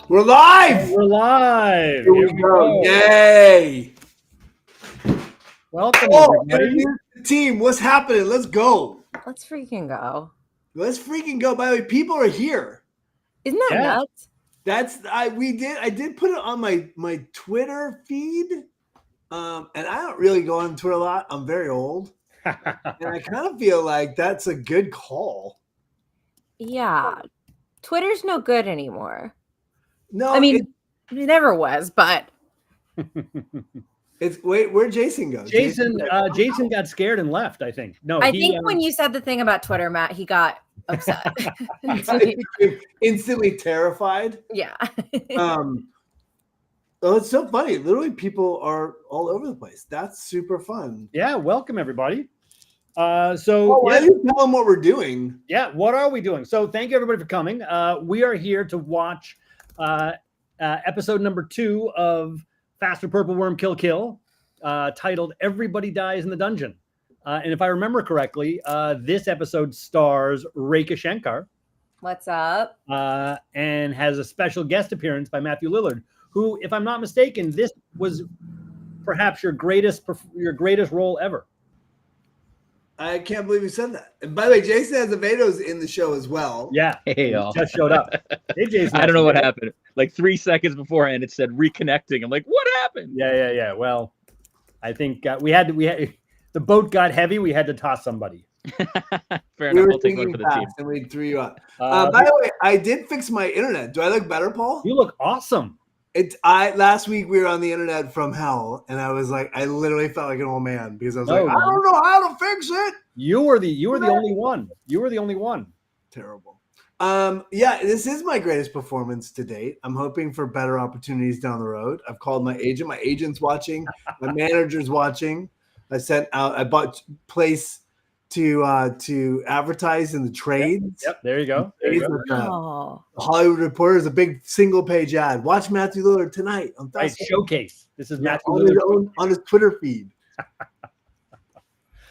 We're live. We're live. Here we go. Yay. Welcome, everybody. Team, what's happening? Let's go. Let's freaking go. Let's freaking go. By the way, people are here. Isn't that nuts? I did put it on my Twitter feed. And I don't really go on Twitter a lot. I'm very old. And I kind of feel like that's a good call. Yeah. Twitter's no good anymore. No, I mean, it never was, but where'd Jason go? Jason got scared and left, I think. No, I think when you said the thing about Twitter, Matt, he got upset. Instantly terrified. Yeah. Oh, it's so funny. Literally, people are all over the place. That's super fun. Yeah, welcome everybody. Why don't you tell them what we're doing? Yeah, what are we doing? So thank you everybody for coming. We are here to watch episode number 2 of Faster Purple Worm Kill Kill, titled "Everybody Dies in the Dungeon." And if I remember correctly, this episode stars Rekha Shankar. What's up? And has a special guest appearance by Matthew Lillard, who, if I'm not mistaken, this was perhaps your greatest role ever. I can't believe you said that. And by the way, Jason Azevedo's in the show as well. Yeah. Hey, y'all. Just showed up. Hey, Jason. I don't know what happened. Like 3 seconds beforehand, it said reconnecting. I'm like, what happened? Yeah. Well, I think we had the boat got heavy. We had to toss somebody. Fair enough. We'll take one for the team. And we threw you up. By the way, I did fix my internet. Do I look better, Paul? You look awesome. Last week we were on the internet from hell, and I was like, I literally felt like an old man because I was like, I don't know how to fix it. You were the only one. You were the only one. Terrible. Yeah, this is my greatest performance to date. I'm hoping for better opportunities down the road. I've called my agent. My agent's watching. My manager's watching. I bought place to advertise in the trades. Yep. There you go. The Hollywood Reporter is a big single page ad. Watch Matthew Lillard tonight on Thursday. Showcase. This is Matthew Lillard on his Twitter feed.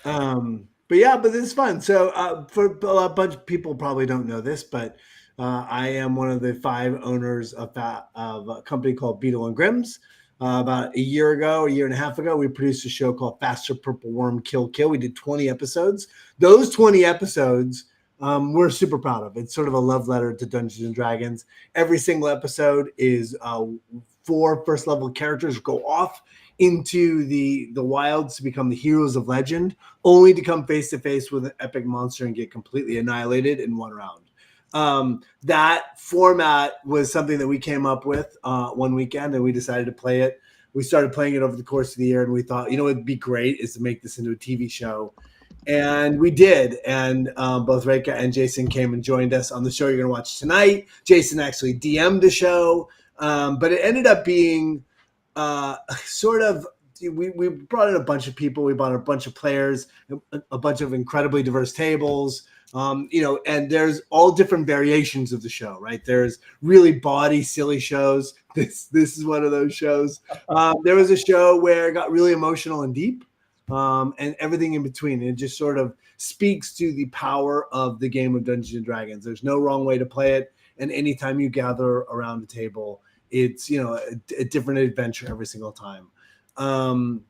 But this is fun. So for a bunch of people probably don't know this, but I am one of the 5 owners of a company called Beetle and Grimm's. About a year and a half ago, we produced a show called Faster Purple Worm Kill Kill. We did 20 episodes. Those 20 episodes we're super proud of. It's sort of a love letter to Dungeons and Dragons. Every single episode is 4 first level characters go off into the wilds to become the heroes of legend, only to come face to face with an epic monster and get completely annihilated in one round. That format was something that we came up with one weekend, and we decided to play it. We started playing it over the course of the year, and we thought, it'd be great is to make this into a TV show. And we did. And both Rekha and Jason came and joined us on the show you're going to watch tonight. Jason actually DM'd the show, but it ended up being sort of, we brought in a bunch of people. We brought a bunch of players, a bunch of incredibly diverse tables. And there's all different variations of the show, right? There's really bawdy, silly shows. This is one of those shows. There was a show where it got really emotional and deep, and everything in between. It just sort of speaks to the power of the game of Dungeons and Dragons. There's no wrong way to play it, and anytime you gather around the table, it's a different adventure every single time. So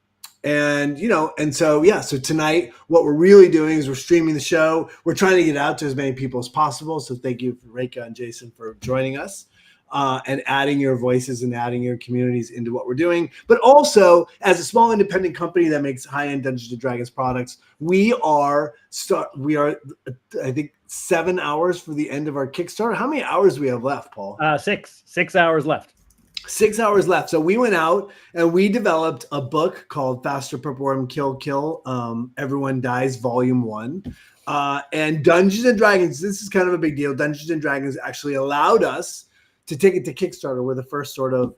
tonight, what we're really doing is we're streaming the show. We're trying to get out to as many people as possible. So thank you, Rekha and Jason, for joining us and adding your voices and adding your communities into what we're doing. But also, as a small independent company that makes high-end Dungeons and Dragons products, we are, I think, 7 hours for the end of our Kickstarter. How many hours do we have left, Paul? 6 hours left. 6 hours left. So we went out and we developed a book called Faster, Purple Worm, Kill, Everyone Dies, Volume 1. And Dungeons and Dragons, this is kind of a big deal. Dungeons and Dragons actually allowed us to take it to Kickstarter. We're the first sort of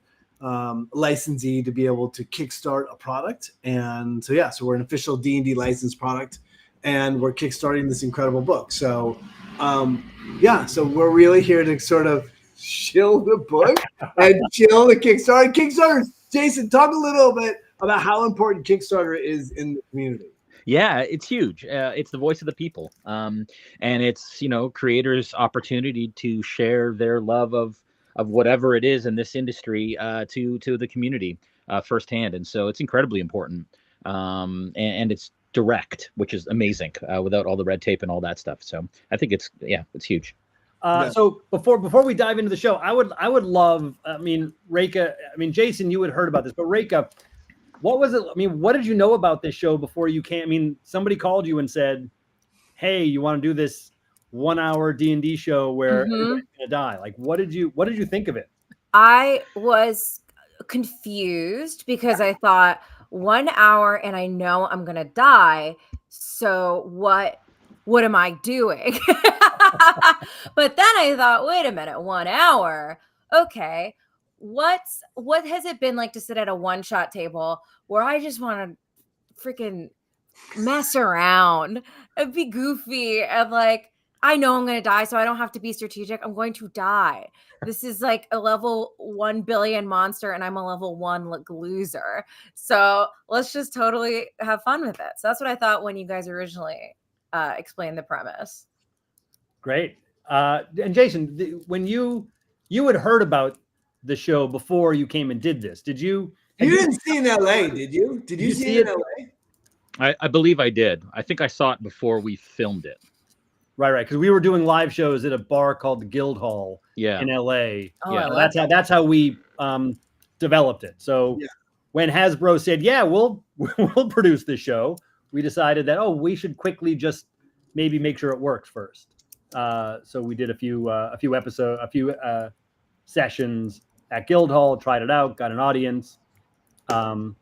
licensee to be able to kickstart a product. And so we're an official D&D licensed product, and we're kickstarting this incredible book. So so we're really here to sort of chill the book and chill the Kickstarter. Kickstarter, Jason, talk a little bit about how important Kickstarter is in the community. Yeah, it's huge. It's the voice of the people. And it's, creators' opportunity to share their love of whatever it is in this industry to the community firsthand. And so it's incredibly important. And it's direct, which is amazing without all the red tape and all that stuff. So I think it's huge. So before we dive into the show, I would love, Rekha, Jason, you had heard about this, but Rekha, what was it? What did you know about this show before you came? Somebody called you and said, hey, you want to do this 1 hour D&D show where everybody's gonna die? Like, what did you think of it? I was confused because I thought 1 hour and I know I'm gonna die. So what am I doing? But then I thought, wait a minute, 1 hour. Okay. What has it been like to sit at a one-shot table where I just want to freaking mess around and be goofy and like, I know I'm going to die, so I don't have to be strategic. I'm going to die. This is like a level 1 billion monster and I'm a level 1 loser. So let's just totally have fun with it. So that's what I thought when you guys originally explained the premise. Great. And Jason, when you had heard about the show before you came and did this, did you? You didn't see it in LA, did you? Did you see it in LA? I believe I did. I think I saw it before we filmed it. Right. Because we were doing live shows at a bar called the Guildhall in LA. Oh, yeah, that's how we developed it. So when Hasbro said, "Yeah, we'll produce this show," we decided that we should quickly just maybe make sure it works first. So we did a few sessions at Guildhall, tried it out, got an audience. It was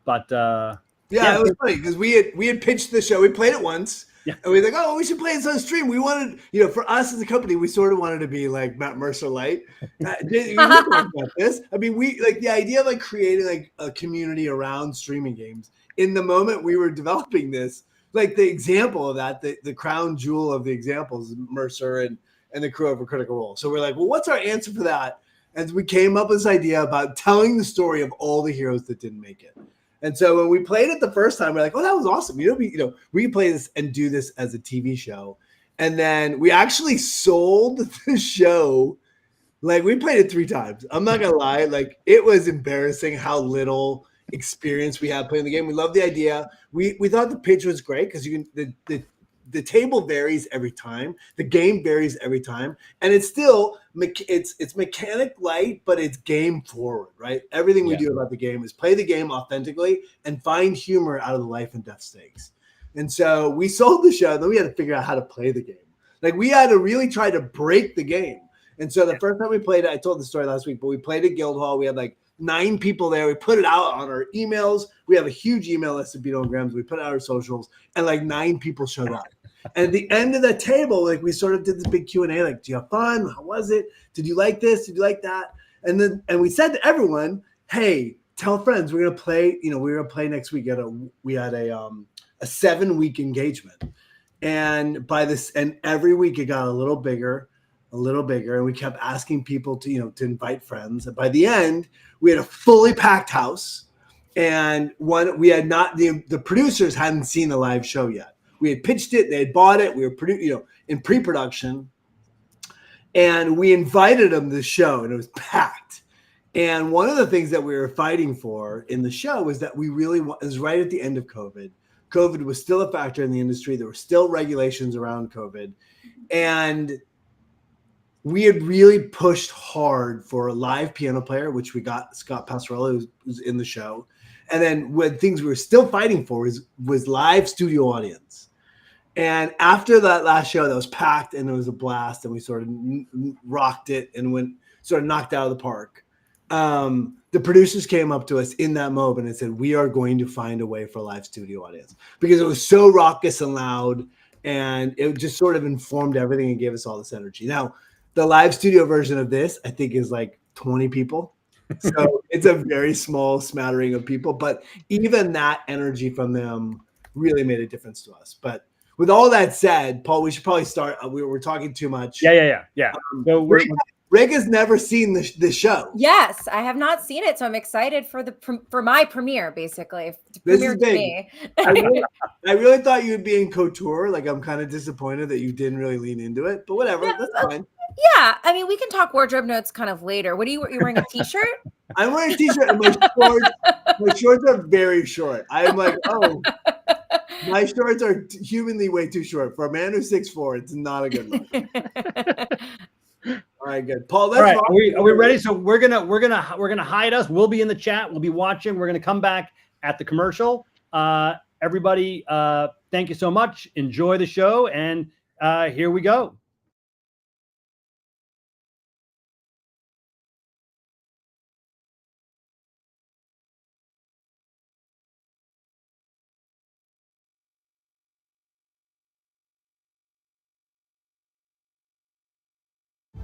funny because we had pitched the show. We played it once. Yeah. And we were like, we should play this on stream. We wanted, for us as a company, we sort of wanted to be like Matt Mercer light. You talk about this. We like the idea of like creating like a community around streaming games. In the moment we were developing this, like the example of that, the crown jewel of the examples, Mercer and the crew over Critical Role. So we're like, well, what's our answer for that? And we came up with this idea about telling the story of all the heroes that didn't make it. And so when we played it the first time, we're like, that was awesome. We can play this and do this as a TV show. And then we actually sold the show. Like we played it 3 times. I'm not going to lie. Like it was embarrassing how little experience we had playing the game. We loved the idea. We thought the pitch was great because you can, the table varies every time, the game varies every time, and it's still it's mechanic light, but it's game forward, right? Everything we do about the game is play the game authentically and find humor out of the life and death stakes. And so we sold the show, then we had to figure out how to play the game. Like we had to really try to break the game. And so the first time we played it, I told the story last week, but we played at Guildhall. We had like 9 people there. We put it out on our emails. We have a huge email list of Beetle and Grimm's. We put it out our socials, and like 9 people showed up. And at the end of the table, like we sort of did this big Q&A, like, do you have fun? How was it? Did you like this? Did you like that? And we said to everyone, hey, tell friends we're gonna play. You know, we're gonna play next week. We had a 7-week engagement, and every week it got a little bigger, and we kept asking people to invite friends. And by the end, we had a fully packed house, and the producers hadn't seen the live show yet. We had pitched it, they had bought it, we were in pre-production, and we invited them to the show, and it was packed. And one of the things that we were fighting for in the show was that it was right at the end of COVID. COVID was still a factor in the industry. There were still regulations around COVID, and we had really pushed hard for a live piano player, which we got Scott Passarella, who's in the show. And then when things we were still fighting for was live studio audience. And after that last show that was packed and it was a blast and we sort of rocked it and went sort of knocked out of the park, the producers came up to us in that moment and said, we are going to find a way for a live studio audience, because it was so raucous and loud, and it just sort of informed everything and gave us all this energy. Now, the live studio version of this, I think, is like 20 people. So it's a very small smattering of people, but even that energy from them really made a difference to us. But with all that said, Paul, we should probably start. We're talking too much. Yeah. So Rick has never seen the show. Yes, I have not seen it, so I'm excited for my premiere, basically. This is big. I really thought you'd be in couture. Like, I'm kind of disappointed that you didn't really lean into it, but whatever, that's fine. Yeah, I mean, we can talk wardrobe notes kind of later. What are you wearing a t-shirt? I'm wearing a t-shirt and my shorts are very short. I'm like, oh, my shorts are humanly way too short. For a man who's 6'4", it's not a good look. All right, good. Paul, let's are we ready? So we're gonna hide us. We'll be in the chat. We'll be watching. We're gonna come back at the commercial. Everybody, thank you so much. Enjoy the show, and here we go.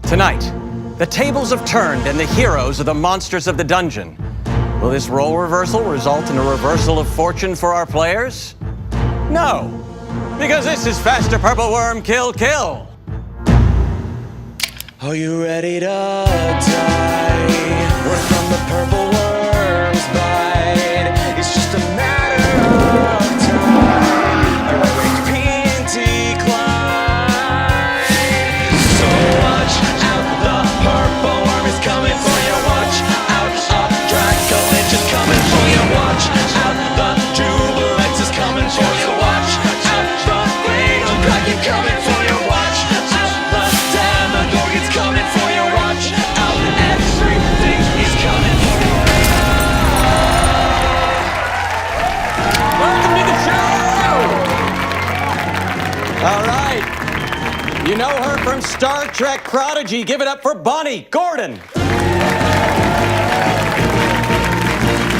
Tonight, the tables have turned and the heroes are the monsters of the dungeon. Will this role reversal result in a reversal of fortune for our players? No, because this is Faster Purple Worm Kill Kill. Are you ready to die? We're from the Purple Worm's bite. It's just a matter of time. Your great P&T climb. So watch out, the Purple Worm is coming for you. Watch out, Draco Lynch is coming for you. Watch out, the Jubilex is coming for you. Watch out, the Cradle Kraken coming for you. Watch out, the Demogorgon's coming for you. Watch out, everything is coming for you. Welcome to the show! All right. You know her from Star Trek Prodigy. Give it up for Bonnie Gordon.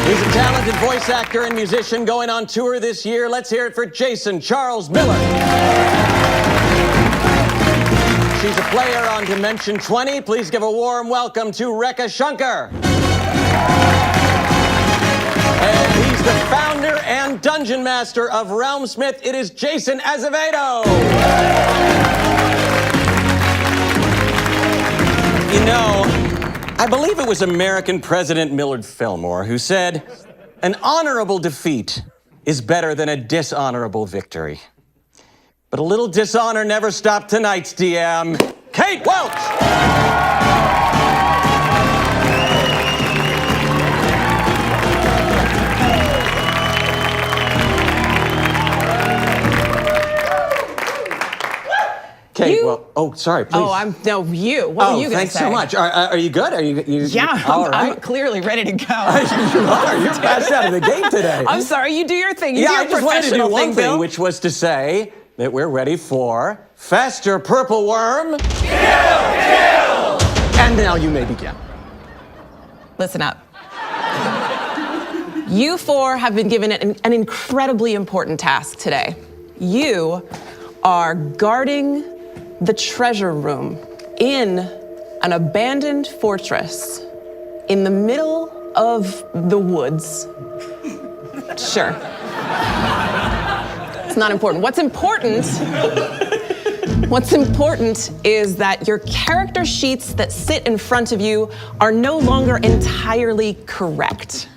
He's a talented voice actor and musician going on tour this year. Let's hear it for Jason Charles Miller. She's a player on Dimension 20. Please give a warm welcome to Rekha Shankar. And he's the founder and dungeon master of Realmsmith. It is Jason Azevedo. You know, I believe it was American President Millard Fillmore who said, an honorable defeat is better than a dishonorable victory. But a little dishonor never stopped tonight's DM, Kate Welch! Oh, sorry, please. No, you. What were you gonna thanks say? so much. Are you good? Are you Yeah, all right? I'm clearly ready to go. You are. You're fast out of the gate today. I'm sorry, you do your thing. You do I your just wanted to do professional one thing, Bill. which was to say that we're ready for Faster Purple Worm. Kill! And now you may begin. Listen up. You four have been given an incredibly important task today. You are guarding the treasure room in an abandoned fortress in the middle of the woods. Sure. It's not important. What's important is that your character sheets that sit in front of you are no longer entirely correct.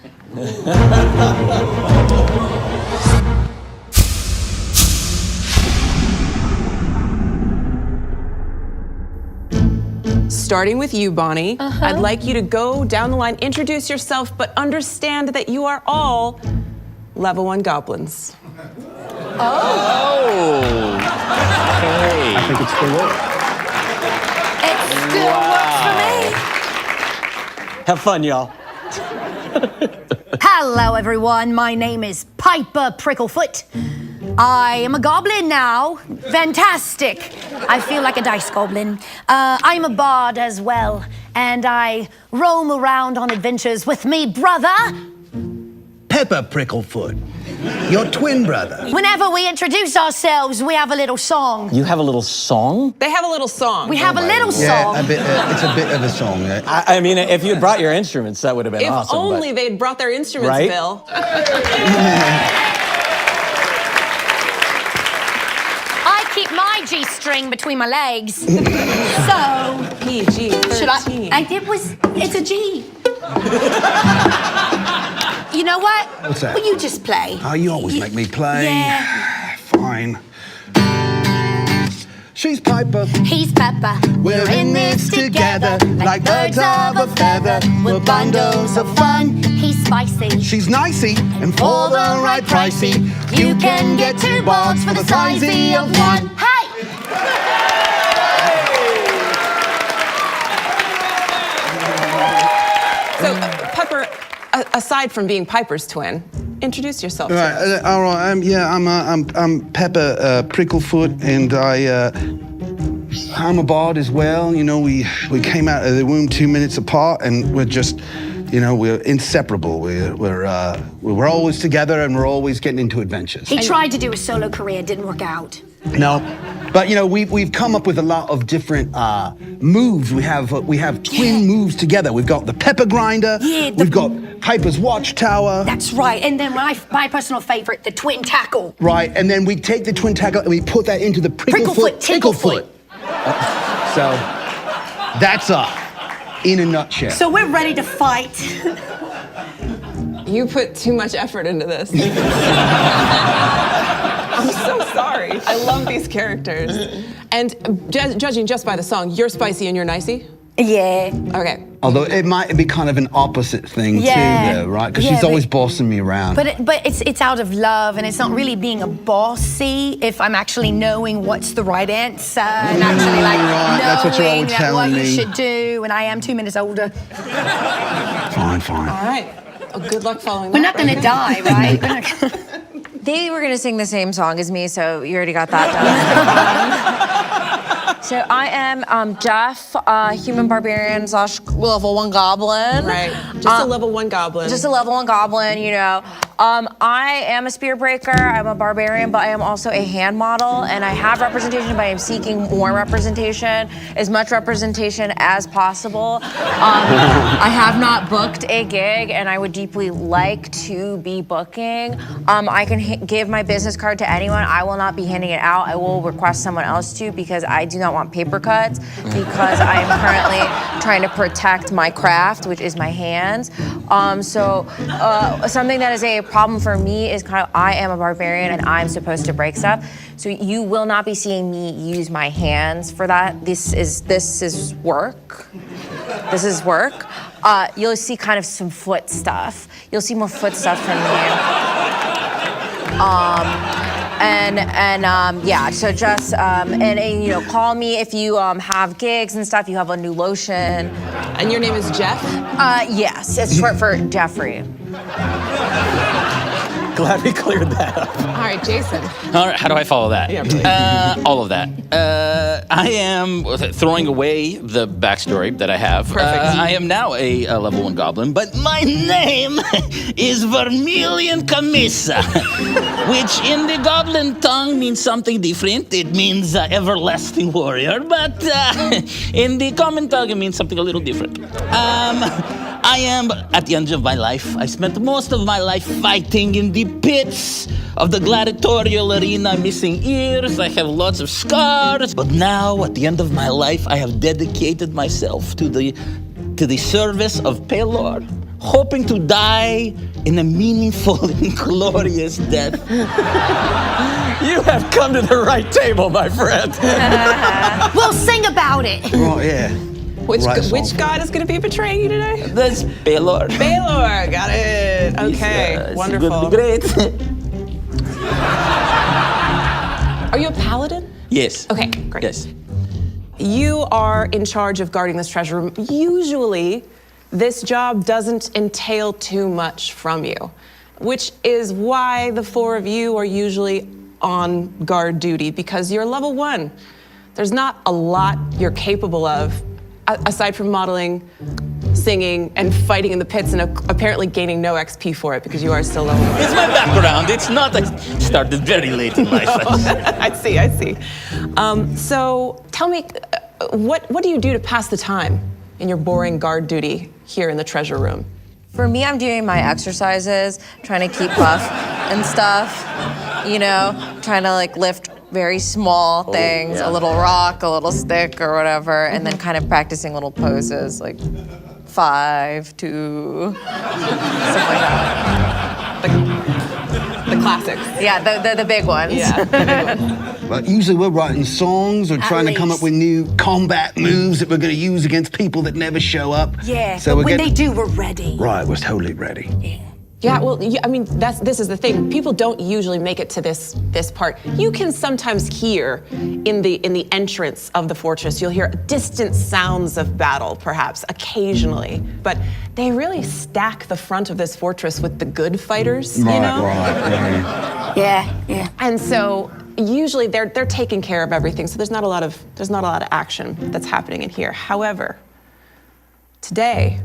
Starting with you, Bonnie, I'd like you to go down the line, introduce yourself, but understand that you are all level 1 goblins. Oh. Okay. I think it still works. It still works for me. Have fun, y'all. Hello, everyone. My name is Fpwkk. I am a goblin now. Fantastic. I feel like a dice goblin. I'm a bard as well, and I roam around on adventures with me brother. Fpwkk, your twin brother. Whenever we introduce ourselves, we have a little song. You have a little song? They have a little song. We have a little Yeah, song. it's a bit of a song. Yeah. I mean, if you'd brought your instruments, that would have been If awesome. only they'd brought their instruments, Right? Bill. I keep my G-string between my legs. So, PG-13. should I? It's a G. You know what? What's that? Will you just play? Oh, you always make me play. Yeah. Fine. She's Piper. He's Pepper. We're in this together, like birds of a feather. We're bundles of fun. He's spicy. She's nicey, and for the right pricey, you can get 2 bards for the size of 1. Hey! So, Pepper, aside from being Piper's twin, introduce yourself. All to right, us. all right. I'm Pepper Pricklefoot, and I'm a bard as well. You know, we came out of the womb 2 minutes apart, and we're just, you know, we're inseparable. We're always together, and we're always getting into adventures. He tried to do a solo career, didn't work out. No, but you know, we've come up with a lot of different moves. We have twin moves together. We've got the pepper grinder. Yeah, we've got Piper's watchtower. That's right. And then my personal favorite, the twin tackle. Right, and then we take the twin tackle and we put that into the Pricklefoot Ticklefoot. So that's us in a nutshell. So we're ready to fight. You put too much effort into this. I'm so sorry. I love these characters. And judging just by the song, you're spicy and you're nicey? Yeah. Okay. Although it might be kind of an opposite thing Yeah. too, though, right? Because Yeah, she's always but- bossing me around. But it's out of love, and it's not really being a bossy if I'm actually knowing what's the right answer and actually like Right, that's what you're knowing always that what telling you me. should do. And I am 2 minutes older. Fine. All right. Well, good luck following We're that. not gonna die, right? We're not gonna... They were gonna sing the same song as me, so you already got that done. So I am Jeff, human barbarian / level 1 goblin. Right. Just a level 1 goblin. Just a level 1 goblin, you know. I am a spear breaker. I'm a barbarian, but I am also a hand model, and I have representation, but I am seeking more representation, as much representation as possible. I have not booked a gig, and I would deeply like to be booking. I can give my business card to anyone. I will not be handing it out. I will request someone else to, because I do not want paper cuts, because I am currently trying to protect my craft, which is my hands. Something that is a problem for me is kind of, I am a barbarian and I'm supposed to break stuff. So you will not be seeing me use my hands for that. This is work. This is work. You'll see kind of some foot stuff. You'll see more foot stuff from me. Yeah, so just and you know, call me if you have gigs and stuff. You have a new lotion. And your name is Jeff? Yes, it's short for Jeffrey. Glad we cleared that up. All right, Jason. All right, how do I follow that? Yeah, really. All of that. I am throwing away the backstory that I have. Perfect. I am now a level 1 goblin, but my name is Vermilion Camissa, which in the goblin tongue means something different. It means everlasting warrior, but in the common tongue it means something a little different. I am at the end of my life. I spent most of my life fighting in the pits of the gladiatorial arena, missing ears. I have lots of scars. But now, at the end of my life, I have dedicated myself to the service of Pelor, hoping to die in a meaningful and glorious death. You have come to the right table, my friend. We'll sing about it. Right, yeah. Which Right, god is going to be betraying you today? That's Pelor. Baylor, got it. Okay, It's wonderful. gonna be great. Are you a paladin? Yes. Okay, great. Yes. You are in charge of guarding this treasure room. Usually, this job doesn't entail too much from you, which is why the 4 of you are usually on guard duty, because you're level 1. There's not a lot you're capable of, aside from modeling, singing, and fighting in the pits, and apparently gaining no XP for it because you are still level 1. It's my background. It's not. I started very late in life. I see. So tell me, what do you do to pass the time in your boring guard duty here in the treasure room? For me, I'm doing my exercises, trying to keep buff and stuff. You know, trying to like lift very small things, a little rock, a little stick, or whatever, and then kind of practicing little poses like 5, 2, stuff like that. The classics. Yeah, the big ones. Yeah, the big ones. But usually we're writing songs or trying to come up with new combat moves that we're going to use against people that never show up. Yeah, So but we're when getting- they do, we're ready. Right, we're totally ready. Yeah, well, I mean, this is the thing. People don't usually make it to this part. You can sometimes hear in the entrance of the fortress, you'll hear distant sounds of battle, perhaps, occasionally. But they really stack the front of this fortress with the good fighters, you know? Right. Yeah. And so usually they're taking care of everything. So there's not a lot of action that's happening in here. However, today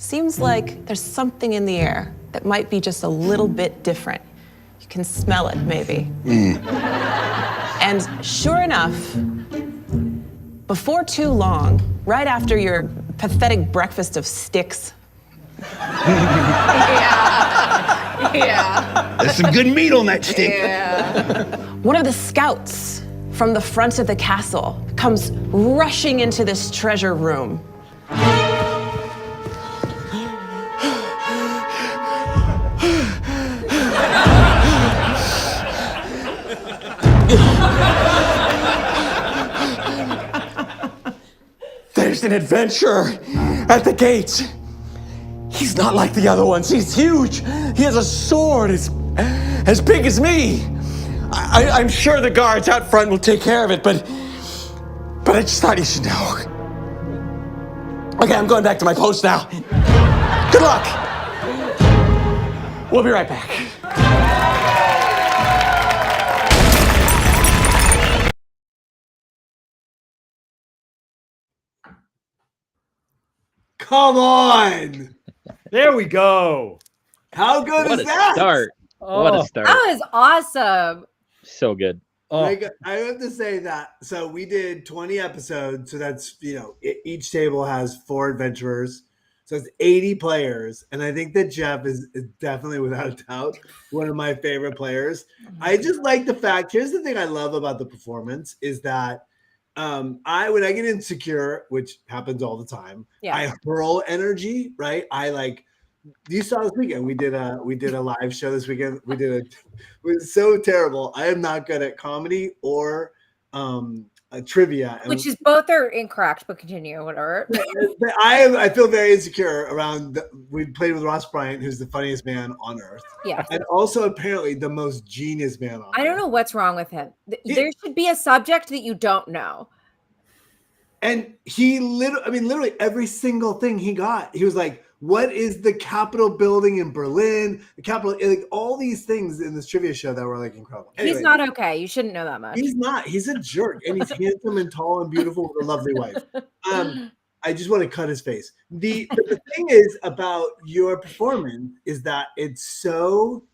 seems like there's something in the air that might be just a little bit different. You can smell it, maybe. And sure enough, before too long, right after your pathetic breakfast of sticks. Yeah. There's some good meat on that stick. Yeah. One of the scouts from the front of the castle comes rushing into this treasure room. There's an adventurer at the gates. He's not like the other ones. He's huge. He has a sword as big as me. I'm sure the guards out front will take care of it, but I just thought you should know. Okay, I'm going back to my post now. Good luck. We'll be right back. Come on. There we go. How good What is a that? start. What Oh. a start. That was awesome. So good. Oh, Like, I have to say that. So we did 20 episodes. So that's, each table has 4 adventurers. So it's 80 players. And I think that Jeff is definitely, without a doubt, one of my favorite players. I just like the fact, here's the thing I love about the performance is that when I get insecure, which happens all the time, Yeah. I hurl energy, right? You saw this weekend. We did a live show this weekend. It was so terrible. I am not good at comedy or trivia, Which is both are incorrect, but continue, whatever. I feel very insecure around. We played with Ross Bryant, who's the funniest man on earth. Yeah. And also apparently the most genius man on I don't earth. know what's wrong with him. There should be a subject that you don't know. And he literally every single thing he got, he was like, what is the Capitol building in Berlin? The Capitol, like all these things in this trivia show that were like incredible. Anyway, He's not okay. You shouldn't know that much. He's not. He's a jerk. And he's handsome and tall and beautiful with a lovely wife. I just want to cut his face. The thing is about your performance is that it's so,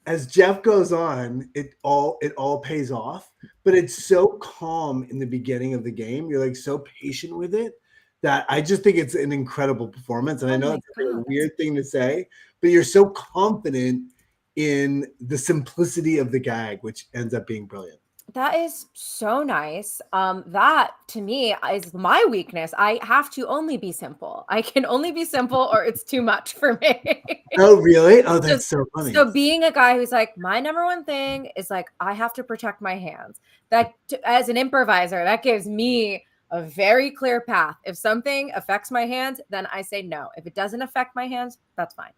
as Jeff goes on, it all pays off, but it's so calm in the beginning of the game. You're like so patient with it that I just think it's an incredible performance. And I know it's a weird thing to say, but you're so confident in the simplicity of the gag, which ends up being brilliant. That is so nice. That to me is my weakness. I have to only be simple. I can only be simple or it's too much for me. Oh, really? Oh, that's so funny. So being a guy who's like, my number one thing is like, I have to protect my hands. That as an improviser, that gives me a very clear path. If something affects my hands, then I say no. If it doesn't affect my hands, that's fine.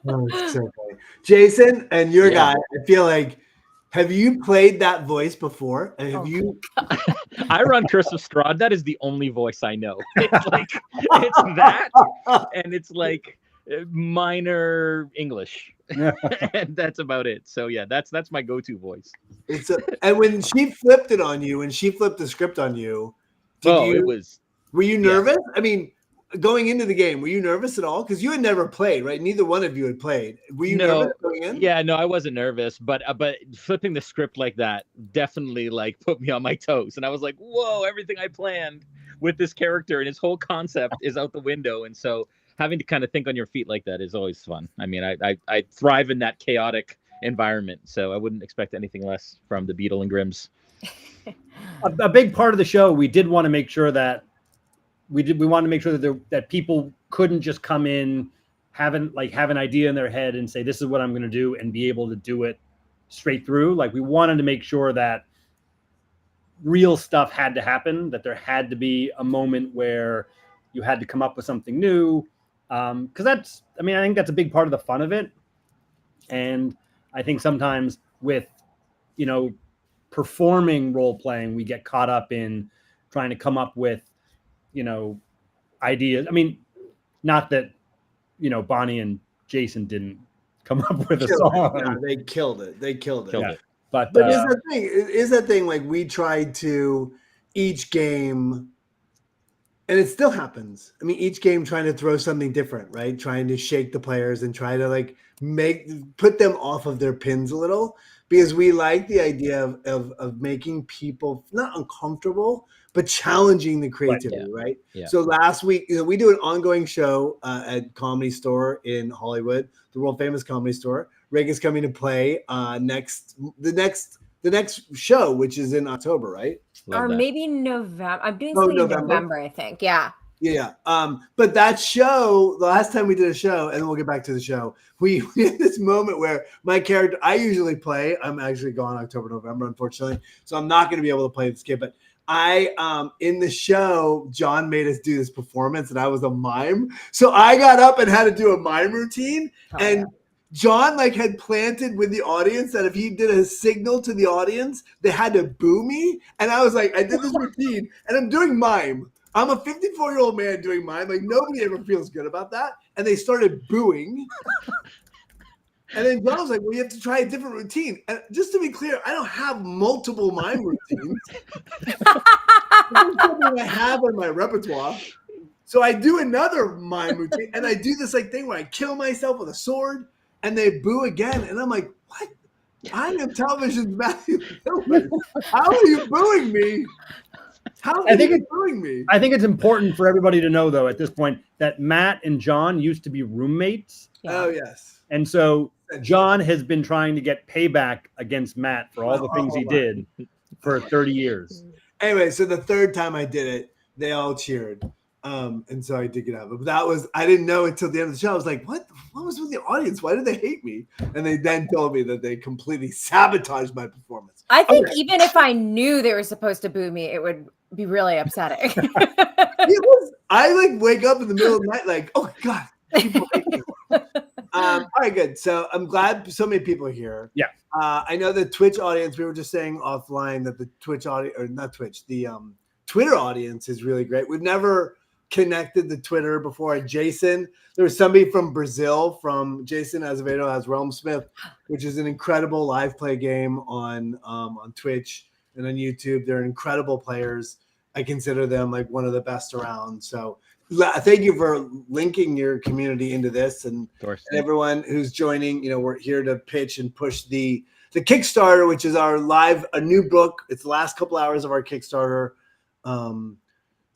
Oh, it's so funny. Jason and your guy, I feel like, have you played that voice before? And have you? I run Cursive Strahd. That is the only voice I know. It's like it's that, and it's like minor English, and that's about it. So yeah, that's my go-to voice. And when she flipped it on you, when she flipped the script on you, it was. Were you nervous? I mean, going into the game, were you nervous at all? Because you had never played, right? Neither one of you had played. Were you nervous going in? Yeah, no, I wasn't nervous, but flipping the script like that definitely like put me on my toes, and I was like, whoa, everything I planned with this character and his whole concept is out the window, and so having to kind of think on your feet like that is always fun. I mean, I thrive in that chaotic environment, so I wouldn't expect anything less from the Beetle and Grimms. A big part of the show, we did want to make sure that we wanted to make sure that people couldn't just come in, have an idea in their head and say, this is what I'm going to do, and be able to do it straight through. Like, we wanted to make sure that real stuff had to happen, that there had to be a moment where you had to come up with something new. Because I think that's a big part of the fun of it. And I think sometimes with, performing role playing, we get caught up in trying to come up with, ideas. I mean, not that, Bonnie and Jason didn't come up with a song. Yeah, they killed it. Yeah. But is that thing like we tried to each game, and it still happens. I mean, each game trying to throw something different, right? Trying to shake the players and try to put them off of their pins a little, because we like the idea of making people not uncomfortable, but challenging the creativity, right? Yeah. So last week, we do an ongoing show at Comedy Store in Hollywood, the world famous Comedy Store. Rekha's coming to play the next show, which is in October, right? Maybe November. I'm doing something in November, I think. Yeah. Yeah. But that show, the last time we did a show, and then we'll get back to the show, we had this moment where my character, I usually play, I'm actually gone October, November, unfortunately. So I'm not going to be able to play this kid, but in the show, John made us do this performance and I was a mime. So I got up and had to do a mime routine. John had planted with the audience that if he did a signal to the audience, they had to boo me. And I was like, I did this routine and I'm doing mime. I'm a 54-year-old man doing mime. Nobody ever feels good about that. And they started booing. And then John was like, well, you have to try a different routine. And just to be clear, I don't have multiple mime routines. This is something I have in my repertoire. So I do another mime routine. And I do this thing where I kill myself with a sword. And they boo again. And I'm like, what? I am television's Matthew Lillard. How are you booing me? I think it's important for everybody to know, though, at this point, that Matt and John used to be roommates. Oh, yes. And so John has been trying to get payback against Matt for all the things he did for 30 years. Anyway, so the third time I did it, they all cheered. And so I did get out. But I didn't know until the end of the show. I was like, what was with the audience? Why did they hate me? And they then told me that they completely sabotaged my performance. I think even if I knew they were supposed to boo me, it would be really upsetting. I like wake up in the middle of the night like, oh God, people hate me. All right, good. So I'm glad so many people are here. Yeah. I know the Twitch audience, we were just saying offline that the Twitch audience, or not Twitch, the Twitter audience is really great. We've never connected the Twitter before. Jason, there was somebody from Brazil, from Jason Azevedo has Realmsmith, which is an incredible live play game on Twitch and on YouTube. They're incredible players. I consider them like one of the best around. So thank you for linking your community into this, and everyone who's joining. You know, we're here to pitch and push the Kickstarter, which is a new book. It's the last couple hours of our Kickstarter.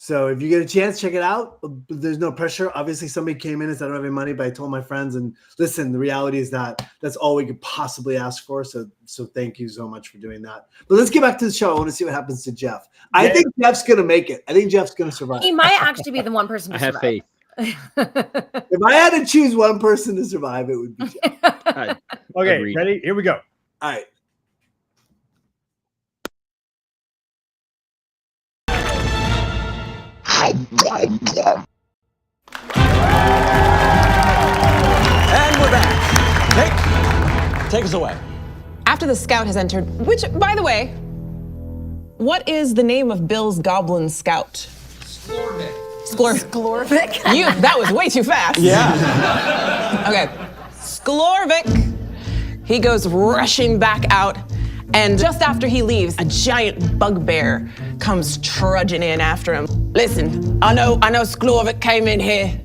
So if you get a chance, check it out. There's no pressure. Obviously, somebody came in and said, I don't have any money, but I told my friends, and listen, the reality is that that's all we could possibly ask for. So thank you so much for doing that. But let's get back to the show. I want to see what happens to Jeff. I think Jeff's going to make it. I think Jeff's going to survive. He might actually be the one person to I have survive. faith. If I had to choose one person to survive, it would be Jeff. Okay, Agreed. ready? Here we go. All right. And we're back. Take us away. After the scout has entered, which, by the way, what is the name of Bill's goblin scout? Sklorvik. That was way too fast. Yeah. Okay. Sklorvik. He goes rushing back out, and just after he leaves, a giant bugbear comes trudging in after him. Listen, I know Sklorvik came in here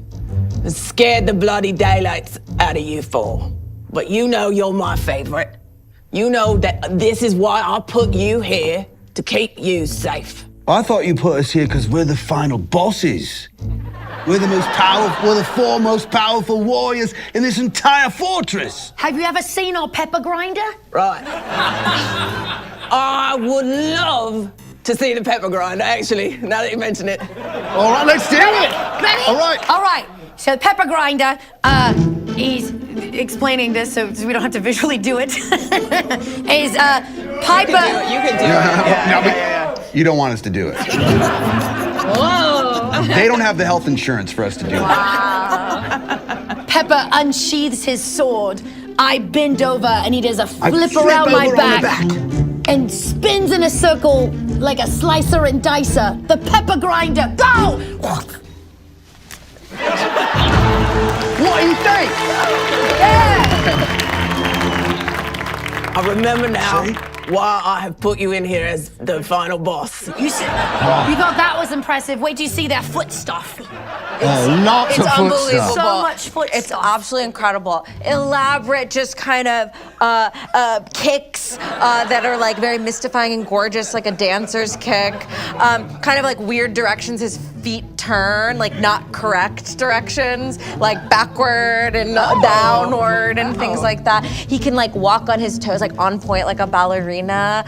and scared the bloody daylights out of you four, but you know you're my favorite. You know that this is why I put you here, to keep you safe. I thought you put us here because we're the final bosses. We're the most powerful, we're the four most powerful warriors in this entire fortress. Have you ever seen our pepper grinder? Right. I would love to see the pepper grinder, actually, now that you mention it. All right, let's do it. Ready? All right. All right. So pepper grinder, he's explaining this so we don't have to visually do it. Is Piper. You can do it. No, but you don't want us to do it. Whoa. They don't have the health insurance for us to do it. Pepper unsheathes his sword. I bend over and he does a flip around my back and spins in a circle like a slicer and dicer. The pepper grinder, go! What do you think? I remember now why I have put you in here as the final boss. You thought that was impressive. Wait till you see that foot stuff. Lots of foot stuff. So much foot It's stuff. absolutely incredible. Elaborate, just kind of kicks that are like very mystifying and gorgeous, like a dancer's kick. Kind of like weird directions his feet turn, like not correct directions, like backward and downward and things like that. He can like walk on his toes, like on point, like a ballerina.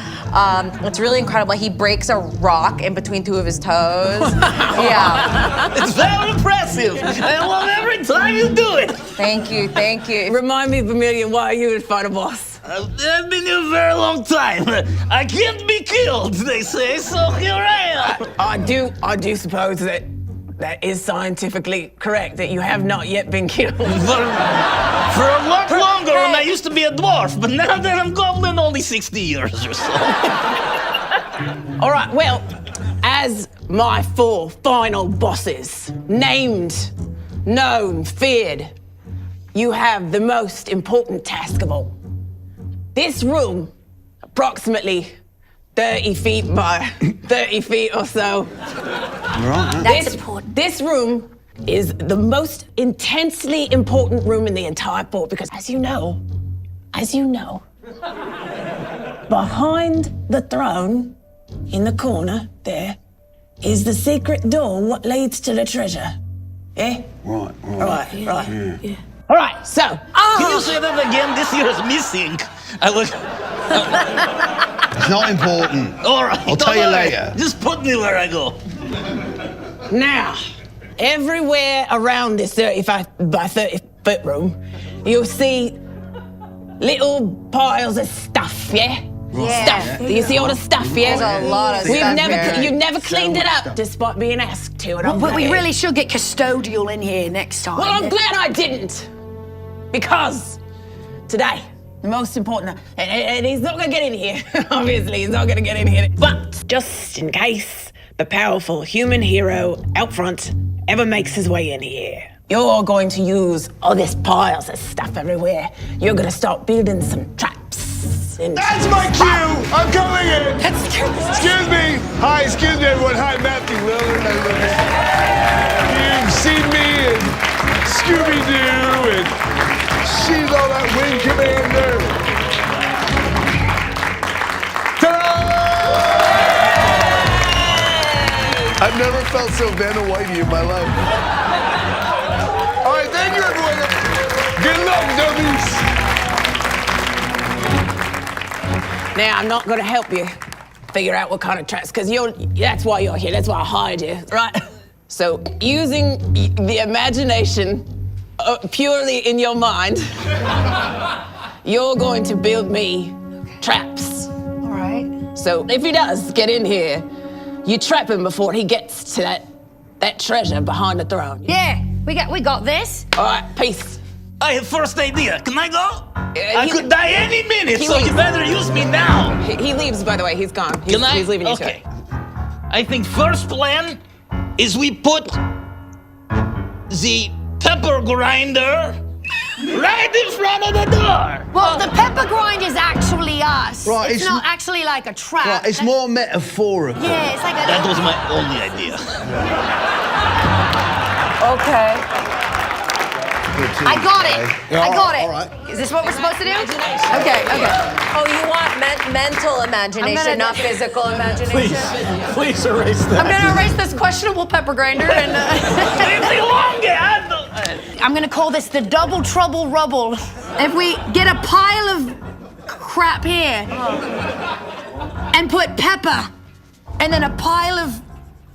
It's really incredible. He breaks a rock in between two of his toes. Yeah. It's very impressive. I love every time you do it. Thank you, thank you. Remind me, Vermilion, why are you the final boss? I've been here a very long time. I can't be killed, they say, so here I am. I do suppose that is scientifically correct, that you have not yet been killed. For a lot longer when I used to be a dwarf, but now that I'm goblin, only 60 years or so. All right, well, as my four final bosses, named, known, feared, you have the most important task of all. This room, approximately 30 feet by 30 feet or so. That's important. This room is the most intensely important room in the entire fort because, as you know, behind the throne, in the corner there, is the secret door what leads to the treasure. Eh? Right. Yeah. All right, so. Can you say that again? This year is missing. I look. It's not important. All right. I'll tell you later. Just put me where I go. Now, everywhere around this 35 by 30 foot room, you'll see little piles of stuff, yeah? Stuff. You see all the stuff, yeah? There's a lot of stuff here. You've never cleaned it up despite being asked to. But we really should get custodial in here next time. Well, I'm glad I didn't. Because today, the most important, and he's not gonna get in here, obviously, he's not gonna get in here. But just in case the powerful human hero out front ever makes his way in here, you're going to use all this piles of stuff everywhere. You're gonna start building some traps. That's my cue! I'm coming in! Excuse me! Hi, excuse me everyone. Hi, Matthew Lillard. You've seen me in Scooby-Doo and She's All That Wing Commander. Ta-da! I've never felt so Vanna Whitey in my life. All right, thank you everyone. Good luck, dummies. Now, I'm not gonna help you figure out what kind of traps, because that's why you're here, that's why I hired you, right? So, using the imagination purely in your mind, you're going to build me traps. All right. So, if he does get in here, you trap him before he gets to that treasure behind the throne. Yeah, we got this. All right, peace. I have first idea. Can I go? I could die any minute, so leaves. you better use me now. He leaves, by the way. He's gone. Can I? He's leaving you to Okay. it. I think first plan is we put the pepper grinder right in front of the door. Well, the pepper grind is actually us. Right, it's it's not actually like a trap. Right, it's more metaphorical. Yeah, it's like a... That was my only idea. Okay. I got it. Yeah, I got it. all right. Is this what we're supposed to do? Imagination. Okay. Oh, you want mental imagination, not physical imagination? Please erase that. I'm gonna erase this questionable pepper grinder and I'm gonna call this the double trouble rubble. If we get a pile of crap here and put pepper and then a pile of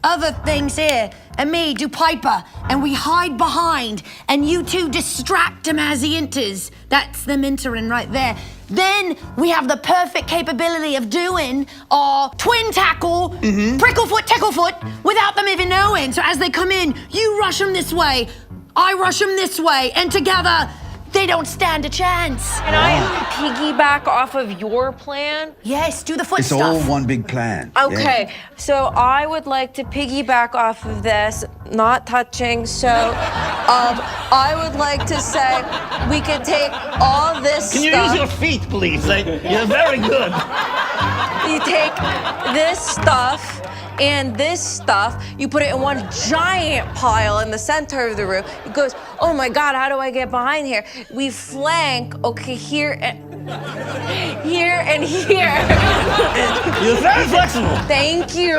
other things here and me do Piper and we hide behind and you two distract him as he enters. That's them entering right there. Then we have the perfect capability of doing our twin tackle, pricklefoot, ticklefoot, without them even knowing. So as they come in, you rush them this way, I rush them this way, and together, they don't stand a chance. Can I piggyback off of your plan? Yes, do the foot It's stuff. all one big plan. Okay, so I would like to piggyback off of this, not touching. So, I would like to say we could take all this Can you stuff. use your feet, please? You're very good. You take this stuff and this stuff, you put it in one giant pile in the center of the room. It goes, oh my God, how do I get behind here? We flank, okay, here and here. You're very flexible. Thank you.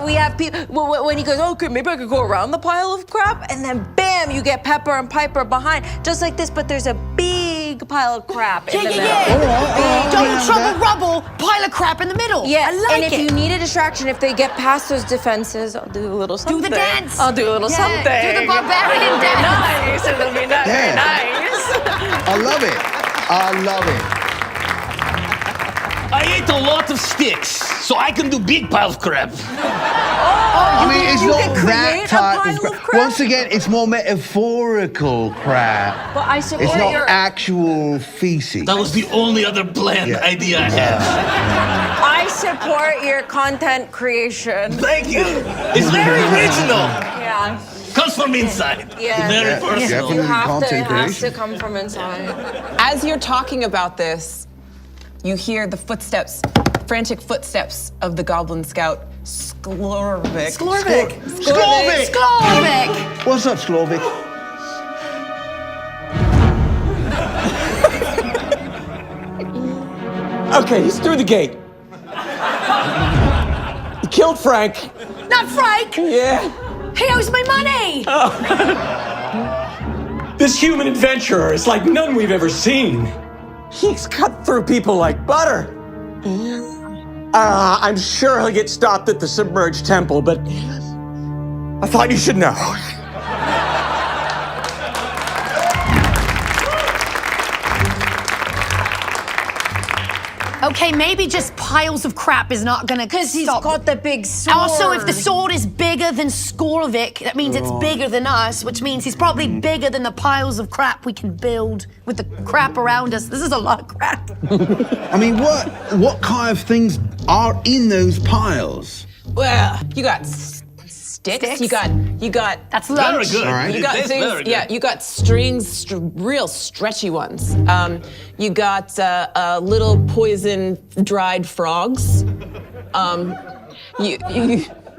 We have people, when he goes, okay, maybe I could go around the pile of crap, and then bam, you get Pepper and Piper behind, just like this, but there's a big pile of crap in the middle. Double trouble rubble, pile of crap in the middle. Yeah, I like and if it. you need a distraction, if they get past those defenses, I'll do a little something. Do the dance. I'll do a little something. Do the barbarian dance. Nice, it'll be nice. Yeah. Nice. I love it. I love it. I ate a lot of sticks, so I can do big pile of crap. I mean, it's you not can that create a type pile of of crap. crap? Once again, it's more metaphorical crap. But I support It's not your actual feces. That was the only other planned idea I had. I support your content creation. Thank you. It's very original. Yeah. Comes from inside. Yeah. Very personal. You have to, Content it has creation. to come from inside. As you're talking about this, you hear the footsteps, frantic footsteps of the Goblin Scout, Sklorvik. Sklorvik. Sklovik! Sklovik. What's up, Sklovik? Okay, he's through the gate. He killed Frank. Not Frank. Yeah. He owes me money. This human adventurer is like none we've ever seen. He's cut through people like butter. I'm sure he'll get stopped at the submerged temple, but I thought you should know. Okay, maybe just piles of crap is not gonna Because he's stop. got the big sword. Also, if the sword is bigger than Skorvik, that means it's bigger than us, which means he's probably bigger than the piles of crap we can build with the crap around us. This is a lot of crap. I mean, what kind of things are in those piles? Well, you got sticks. You got. That's Very lunch. good. All right. You got It tastes things, very good. yeah. You got strings, real stretchy ones. You got little poison dried frogs. You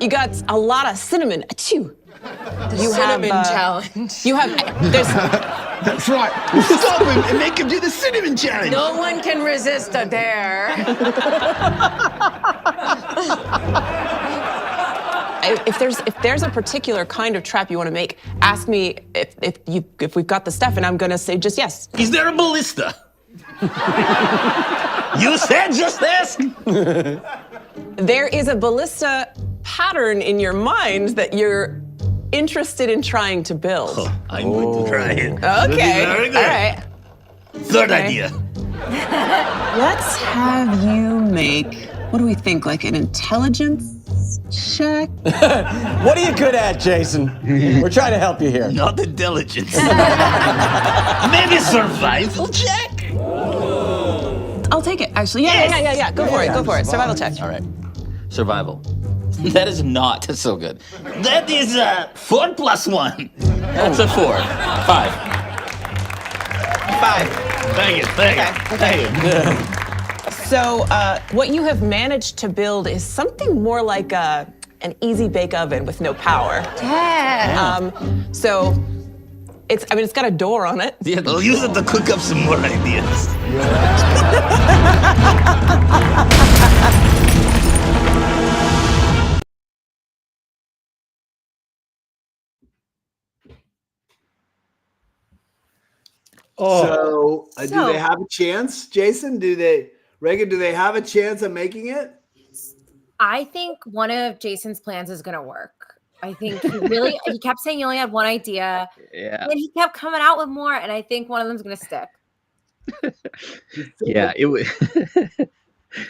got a lot of cinnamon. Achoo. You cinnamon have, challenge. You have there's That's right. We'll stop him and make him do the cinnamon challenge. No one can resist a dare. if there's a particular kind of trap you want to make, ask me if we've got the stuff, and I'm gonna say just yes. Is there a ballista? You said just ask. There is a ballista pattern in your mind that you're interested in trying to build. Oh, I'm going to try it. Okay. Very good. All right. Third idea. Let's have you make, what do we think, like an intelligence check? What are you good at, Jason? We're trying to help you here. Not intelligence. Maybe survival check? I'll take it, actually. Yeah. Go for it. Survival check. All right. Survival. That is not so good. That is 4 plus 1. That's a 4. 5. 5. Thank you. So what you have managed to build is something more like an easy bake oven with no power. Yeah. So it's got a door on it. Yeah, I'll use it to cook up some more ideas. So, do they have a chance, Jason? Rekha, do they have a chance of making it? I think one of Jason's plans is going to work. I think he kept saying he only had one idea. Yeah. And he kept coming out with more. And I think one of them's going to stick. Yeah, it was.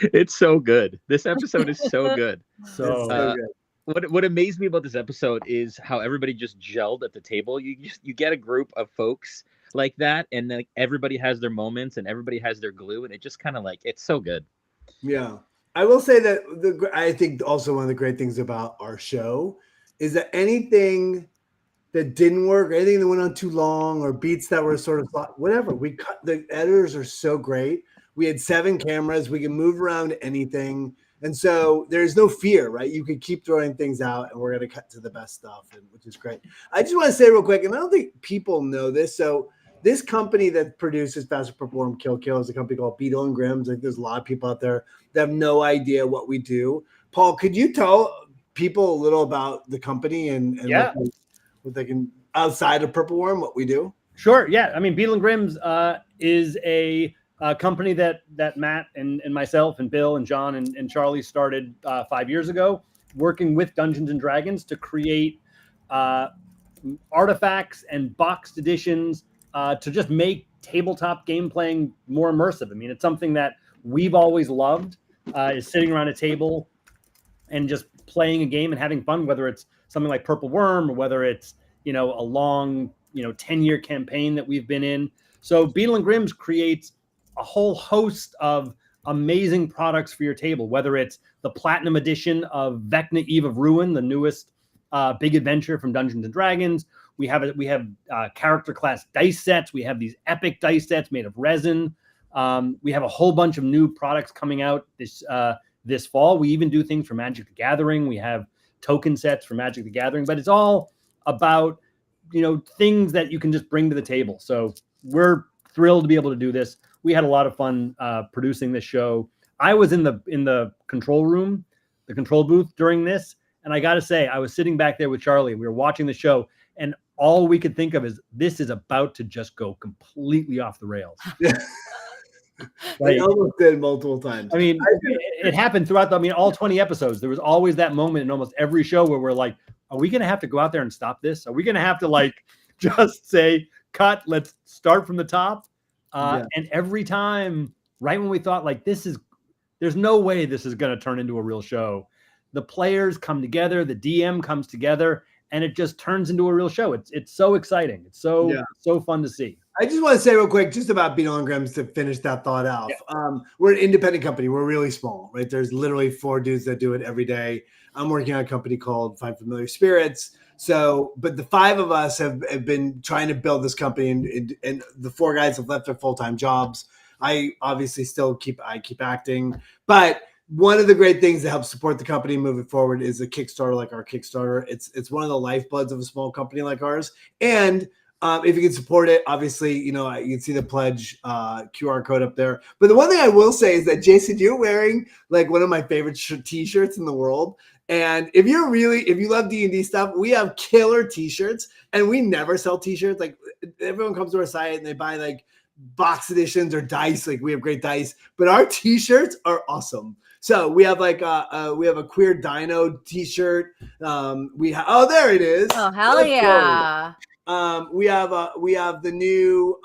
It's so good. This episode is so good. So good. What amazed me about this episode is how everybody just gelled at the table. You get a group of folks like that, and then everybody has their moments and everybody has their glue, and it just kind of like, it's so good. Yeah. I will say that I think also one of the great things about our show is that anything that didn't work, anything that went on too long, or beats that were sort of whatever, we cut. The editors are so great. We had 7 cameras. We can move around anything. And so there's no fear, right? You could keep throwing things out and we're going to cut to the best stuff, which is great. I just want to say real quick, and I don't think people know this. So this company that produces Faster Perform Kill Kill is a company called Beetle and Grimm's. Like, there's a lot of people out there that have no idea what we do. Paul, could you tell people a little about the company and what they can, outside of Purple Worm, what we do? Sure. Yeah. I mean, Beetle and Grimm's is a company that Matt and myself and Bill and John and Charlie started 5 years ago, working with Dungeons and Dragons to create artifacts and boxed editions to just make tabletop game playing more immersive. I mean, it's something that we've always loved, is sitting around a table and just playing a game and having fun, whether it's something like Purple Worm or whether it's, a long, 10-year campaign that we've been in. So Beetle and Grimm's creates a whole host of amazing products for your table, whether it's the Platinum Edition of Vecna Eve of Ruin, the newest big adventure from Dungeons and Dragons. We have character class dice sets. We have these epic dice sets made of resin. We have a whole bunch of new products coming out this fall. We even do things for Magic the Gathering. We have token sets for Magic the Gathering, but it's all about, things that you can just bring to the table. So we're thrilled to be able to do this. We had a lot of fun producing this show. I was in the control room, the control booth during this, and I got to say, I was sitting back there with Charlie. We were watching the show, and all we could think of is this is about to just go completely off the rails. Like, It almost did multiple times. I mean, it happened throughout all 20 episodes. There was always that moment in almost every show where we're like, are we going to have to go out there and stop this? Are we going to have to like just say, cut, let's start from the top? And every time, right when we thought like there's no way this is going to turn into a real show, the players come together, the DM comes together, and it just turns into a real show. It's so exciting. It's so fun to see. I just want to say real quick, just about Beetle and Grimm's to finish that thought out. Yeah. We're an independent company. We're really small, right? There's literally 4 dudes that do it every day. I'm working on a company called Find Familiar Spirits. So, but the 5 of us have been trying to build this company, and the 4 guys have left their full-time jobs. I obviously still keep acting, but one of the great things that helps support the company moving forward is a Kickstarter like our Kickstarter. It's one of the lifebloods of a small company like ours. And if you can support it, obviously, you can see the pledge QR code up there. But the one thing I will say is that, Jason, you're wearing like one of my favorite t-shirts in the world. And if you love D&D stuff, we have killer t-shirts, and we never sell t-shirts. Like, everyone comes to our site and they buy like box editions or dice. Like, we have great dice, but our t-shirts are awesome. So we have like we have a Queer Dino t-shirt. There it is. Oh, hell yeah. We have the new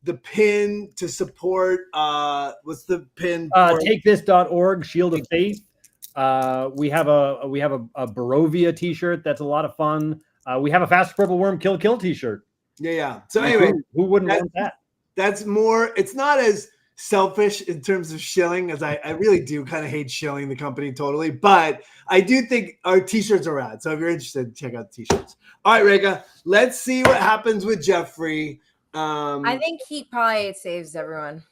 the pin to support what's the pin? Takethis.org, Shield of Faith. We have a Barovia t-shirt that's a lot of fun. We have a Fast Purple Worm Kill t-shirt. Yeah. So anyway, who wouldn't want that? That's more. It's not as selfish in terms of shilling, as I really do kind of hate shilling the company totally, but I do think our t-shirts are rad. So if you're interested, check out the t-shirts. All right, Rekha, let's see what happens with Jeffrey. I think he probably saves everyone.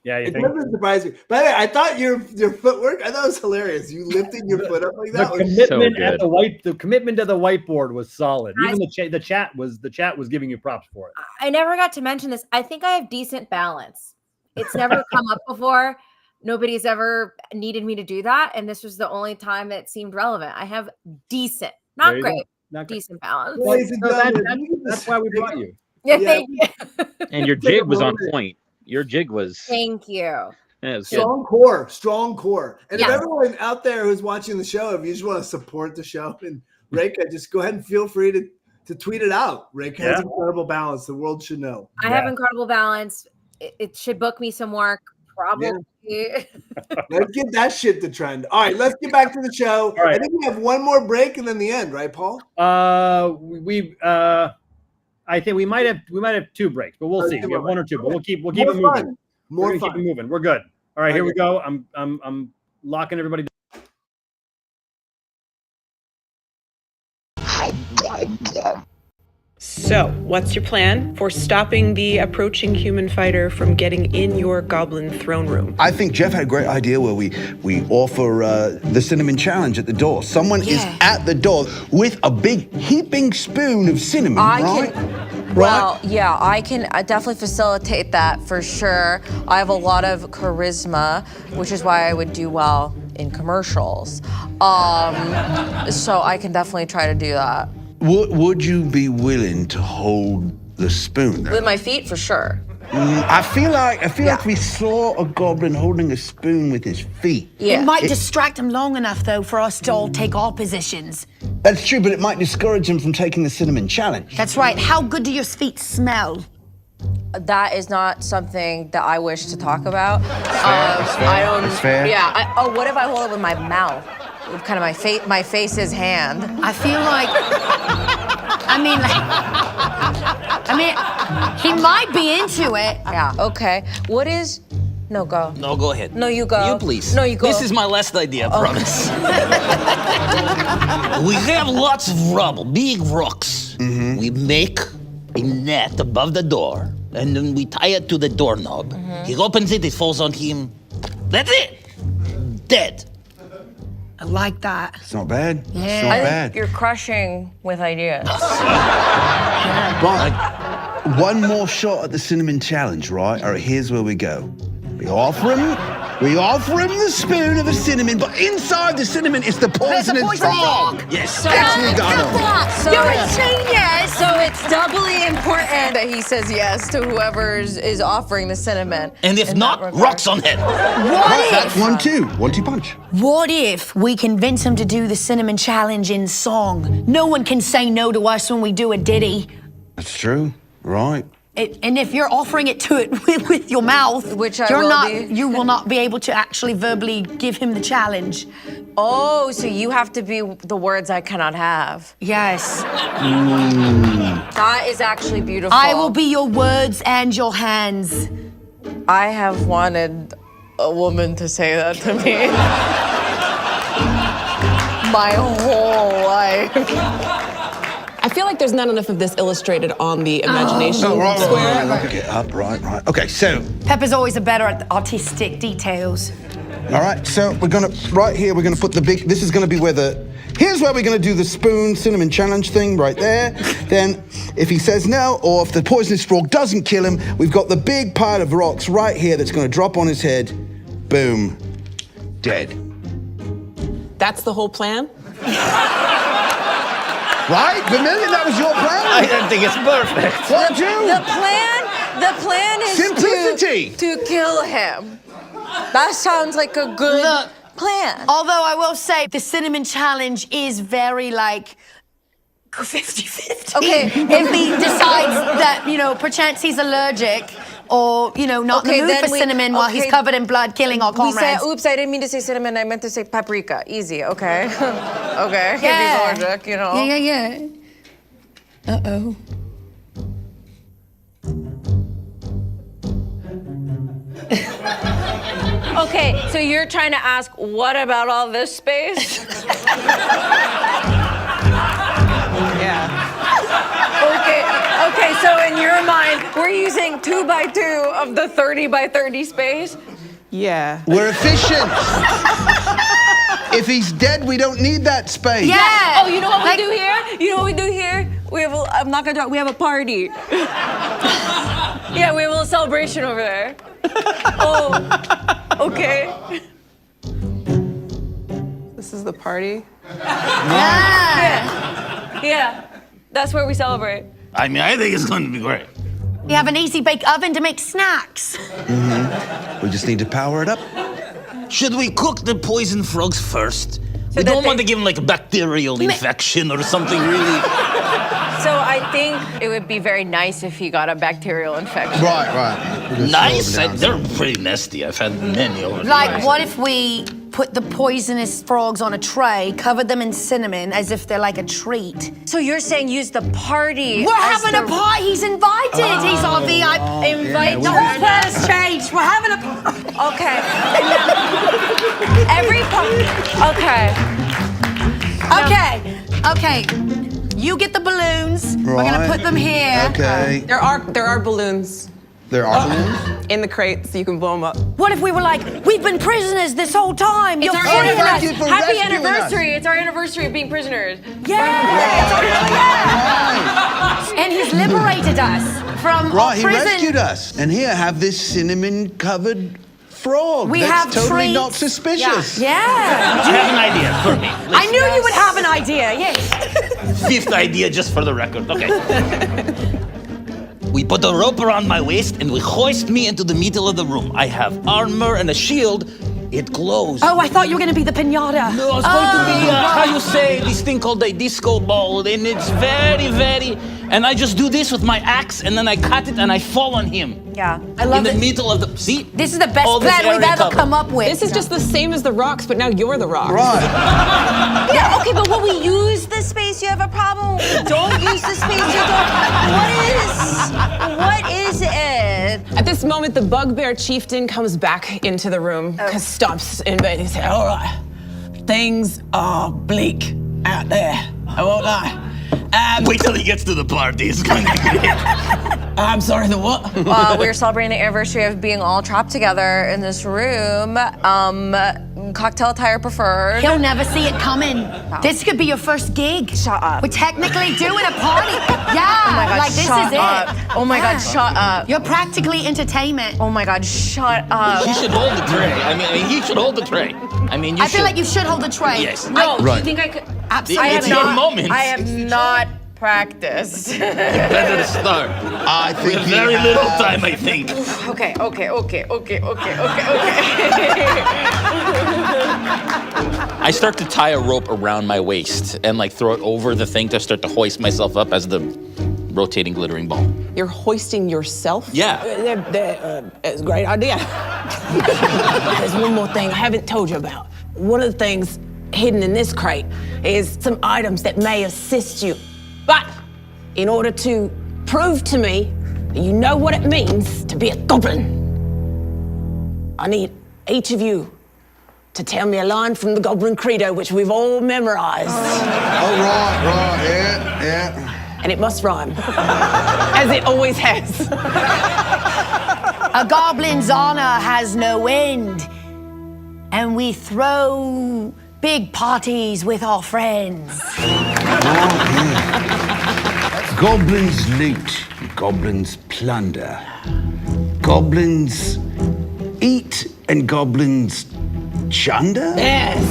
Yeah, it doesn't surprise me. By the way, I thought your footwork, I thought it was hilarious. You lifted your foot up like that. The commitment to the whiteboard was solid. Even the chat was giving you props for it. I never got to mention this. I think I have decent balance. It's never come up before. Nobody's ever needed me to do that, and this was the only time it seemed relevant. I have decent, not great, decent balance. That's why we brought you. Yeah, thank you. And your jig was on point. Your jig was. Thank you. Yeah, strong core. And if everyone out there who's watching the show, if you just want to support the show and Rekha, just go ahead and feel free to tweet it out. Rekha has incredible balance. The world should know. I have incredible balance. It should book me some work, probably. Yeah. Let's get that shit to trend. All right, let's get back to the show. All right. I think we have one more break and then the end, right, Paul? I think we might have 2 breaks, but we'll see. We have 1 or 2, but we'll keep it moving. More fun. Keep it moving. We're good. All right, here we go. I'm locking everybody down. So, what's your plan for stopping the approaching human fighter from getting in your goblin throne room? I think Jeff had a great idea where we offer the cinnamon challenge at the door. Someone is at the door with a big heaping spoon of cinnamon, Well, yeah, I can definitely facilitate that for sure. I have a lot of charisma, which is why I would do well in commercials. So I can definitely try to do that. Would you be willing to hold the spoon? With my feet, for sure. I feel like we saw a goblin holding a spoon with his feet. Yeah. It might distract him long enough, though, for us to all take our positions. That's true, but it might discourage him from taking the cinnamon challenge. That's right. How good do your feet smell? That is not something that I wish to talk about. That's fair. Yeah. What if I hold it with my mouth? With kind of my face's hand. I feel like. He might be into it. Yeah. Okay. What is? No, go. No, go ahead. No, you go. You please. No, you go. This is my last idea, I promise. We have lots of rubble, big rocks. Mm-hmm. We make a net above the door, and then we tie it to the doorknob. Mm-hmm. He opens it, it falls on him. That's it. Dead. I like that. It's not bad. Yeah. It's not bad. You're crushing with ideas. Right. One more shot at the cinnamon challenge, right? All right, here's where we go. We offer him the spoon of the cinnamon, but inside the cinnamon is the poisonous frog. Yes. So You're a genius. So it's doubly important that he says yes to whoever is offering the cinnamon. And if not, rocks on head. What if? 1-2. 1-2 punch. What if we convince him to do the cinnamon challenge in song? No one can say no to us when we do a ditty. That's true. Right. And if you're offering it to it with your mouth, Which I will be. you will not be able to actually verbally give him the challenge. Oh, so you have to be the words I cannot have. Yes. That is actually beautiful. I will be your words and your hands. I have wanted a woman to say that to me my whole life. I feel like there's not enough of this illustrated on the imagination square. Look it up. Right. Okay, so. Pepper's always a better at the artistic details. All right, so we're gonna, right here, we're gonna put the big, this is gonna be where here's where we're gonna do the spoon cinnamon challenge thing right there. Then, if he says no, or if the poisonous frog doesn't kill him, we've got the big pile of rocks right here that's gonna drop on his head. Boom. Dead. That's the whole plan? Right? Vermilion, that was your plan? I don't think it's perfect. What you? The plan is Simplicity. to kill him. That sounds like a good plan. Although I will say the cinnamon challenge is very like 50-50. Okay. If he decides that, perchance he's allergic or, not in the mood for cinnamon while he's covered in blood killing our comrades. Oops, I didn't mean to say cinnamon. I meant to say paprika. Easy, okay? Okay. Yeah. If he's allergic, Yeah. Uh-oh. Okay, so you're trying to ask, what about all this space? Yeah. Okay, so in your mind, we're using 2 by 2 of the 30 by 30 space? Yeah. We're efficient. If he's dead, we don't need that space. Yeah. Oh, you know what we do here? We have I'm not gonna talk, we have a party. Yeah, we have a little celebration over there. Oh, okay. This is the party? Yeah, that's where we celebrate. I mean, I think it's going to be great. We have an easy bake oven to make snacks. We just need to power it up. Should we cook the poison frogs first? We that don't they- want to give them like a bacterial infection or something really. So I think it would be very nice if he got a bacterial infection. Right. Nice. They're pretty nasty. I've had many over the Like, years. what if we put the poisonous frogs on a tray, covered them in cinnamon as if they're like a treat? So you're saying use the party? We're as having a party. He's invited. He's our VIP. Invite The whole plan's changed. We're having a party. Okay. Every party. Okay. You get the balloons. We're gonna Right. put them here. Okay. There are balloons There are balloons? in the crate so you can blow them up. What if we were like, we've been prisoners this whole time. You're It's our freeing us. anniversary. Happy anniversary. It's our anniversary of being prisoners. Yeah. And he's liberated us from our Right, he prison. rescued us. And here, have this cinnamon-covered frog. We that's have totally treats. not suspicious. Yeah. I have an idea for me. I knew you would have an idea. Yes. Fifth idea, just for the record. Okay. We put a rope around my waist and we hoist me into the middle of the room. I have armor and a shield. It glows. Oh, I thought you were going to be the pinata. No, it's going to be, how you say, this thing called a disco ball. And it's very, very... And I just do this with my axe, and then I cut it, and I fall on him. Yeah. I love in the it. middle of the... See? This is the best All this plan we've area ever covered. come up with. This is just the same as the rocks, but now you're the rock. Right. Yeah, okay, but when we use the space, you have a problem. When we don't use the space, you don't. What is it? At this moment, the bugbear chieftain comes back into the room, because stops in bed. He said, all right, things are bleak out there. I won't lie. Wait till he gets to the party. It's going to be great. I'm sorry, the what? We're celebrating the anniversary of being all trapped together in this room. Cocktail attire preferred. He'll never see it coming. This could be your first gig. Shut up. We're technically doing a party. Yeah. Oh my God, like this shut is up. it. Oh my God, shut up. You're practically entertainment. Oh my God, shut up. He should hold the tray. I mean, he should hold the tray. I mean, you I feel like you should hold the tray. Yes. No, do Right. you think I could? Absolutely. It's your moment. I have not practiced. Better start. I We think have he very has- little time, I think. Okay. I start to tie a rope around my waist and like throw it over the thing to start to hoist myself up as the rotating glittering ball. You're hoisting yourself? Yeah. That's a great idea. There's one more thing I haven't told you about. One of the things hidden in this crate is some items that may assist you. But in order to prove to me that you know what it means to be a goblin, I need each of you to tell me a line from the Goblin Credo, which we've all memorized. Oh, right, yeah. And it must rhyme, as it always has. A goblin's honor has no end, and we throw big parties with our friends. Goblins loot, goblins plunder. Goblins eat and goblins chunder? Yes.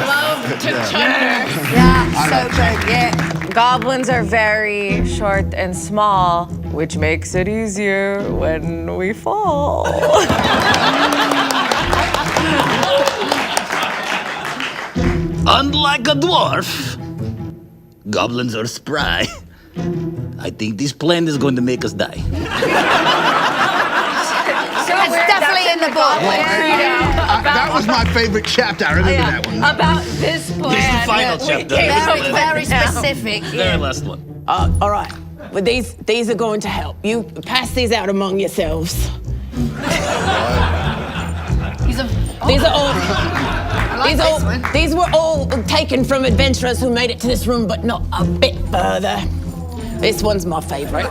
Love to chunder. Yeah, so good, yeah. Goblins are very short and small, which makes it easier when we fall. Unlike a dwarf, goblins are spry. I think this plan is going to make us die. That's definitely in the book. That was my favorite chapter. I remember that one. About this plan. This is the final chapter. Very, very specific. Very last one. All right. Well, these are going to help. You pass these out among yourselves. These were all taken from adventurers who made it to this room, but not a bit further. This one's my favorite.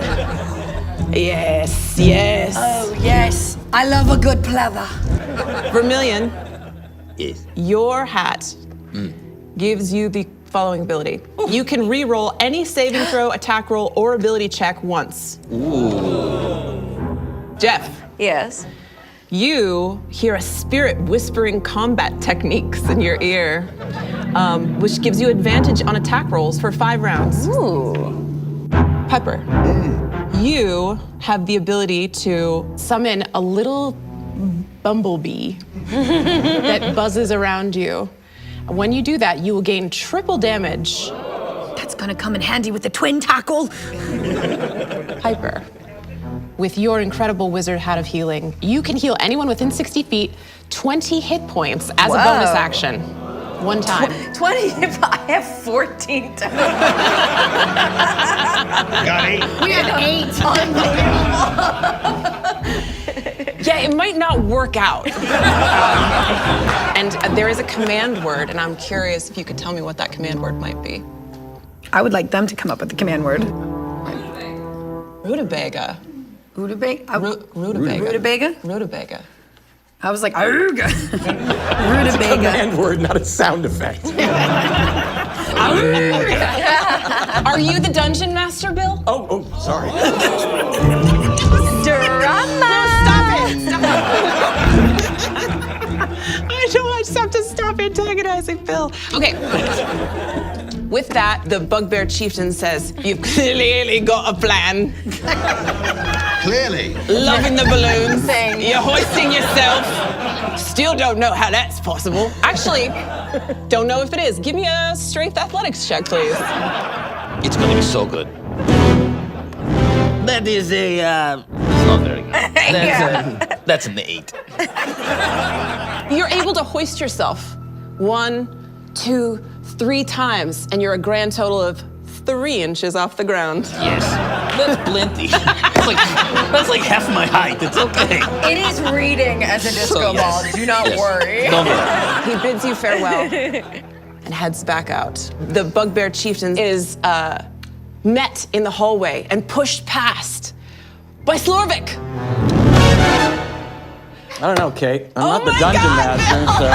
Yes. Oh, yes. I love a good pleather. Vermilion, Yes. your hat gives you the following ability. You can re-roll any saving throw, attack roll, or ability check once. Jeff, Yes. you hear a spirit whispering combat techniques in your ear, which gives you advantage on attack rolls for 5 rounds. Ooh. Pepper, you have the ability to summon a little bumblebee that buzzes around you. When you do that, you will gain triple damage. That's gonna come in handy with the twin tackle. Piper, with your incredible wizard hat of healing, you can heal anyone within 60 feet 20 hit points as a bonus action. One time. 20, if I have 14 times. Got 8. We have 8. Yeah, it might not work out. And there is a command word, and I'm curious if you could tell me what that command word might be. I would like them to come up with the command word. Rutabaga. Rutabaga? Rutabaga. Rutabaga? Rutabaga. I was like, Aruga. Rutabaga. Command word, not a sound effect. Are you the dungeon master, Bill? Oh, sorry. Drama. Stop it! I just have to stop antagonizing Bill. Okay. With that, the bugbear chieftain says, "You've clearly got a plan. Clearly. Loving the balloons. You're hoisting yourself. Still don't know how that's possible. Actually, don't know if it is. Give me a strength athletics check, please." It's going to be so good. That is a, it's not very good. That's an 8. You're able to hoist yourself 1, 2, 3 times, and you're a grand total of 3 inches off the ground. Yes. That's plenty. That's like half my height. It's okay. It is reading as a disco ball. Do not worry. Don't worry. He bids you farewell and heads back out. The bugbear chieftain is met in the hallway and pushed past by Slorvik. I don't know, Kate. I'm not the dungeon master, so.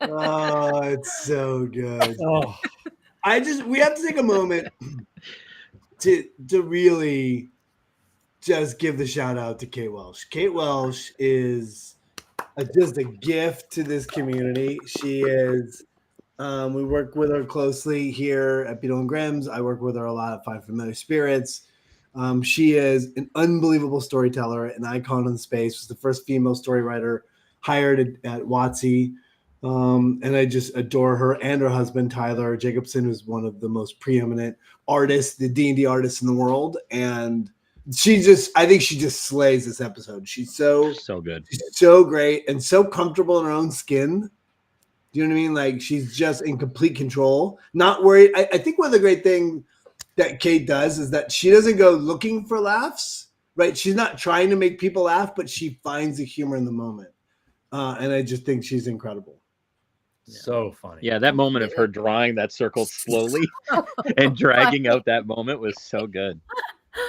Oh, it's so good. Oh. We have to take a moment to really just give the shout out to Kate Welsh. Kate Welsh is just a gift to this community. She is. We work with her closely here at Beetle and Grimm's. I work with her a lot at Five Familiar Spirits. She is an unbelievable storyteller, an icon in the space. She's the first female story writer hired at WotC. And I just adore her and her husband, Tyler Jacobson, who's one of the most preeminent artists, the D&D artists in the world. And I think she just slays this episode. She's so good. She's so great and so comfortable in her own skin. Do you know what I mean? Like, she's just in complete control, not worried. I think one of the great things that Kate does is that she doesn't go looking for laughs, right? She's not trying to make people laugh, but she finds the humor in the moment. And I just think she's incredible. So funny. Yeah, that moment of her drawing that circle slowly and dragging out that moment was so good.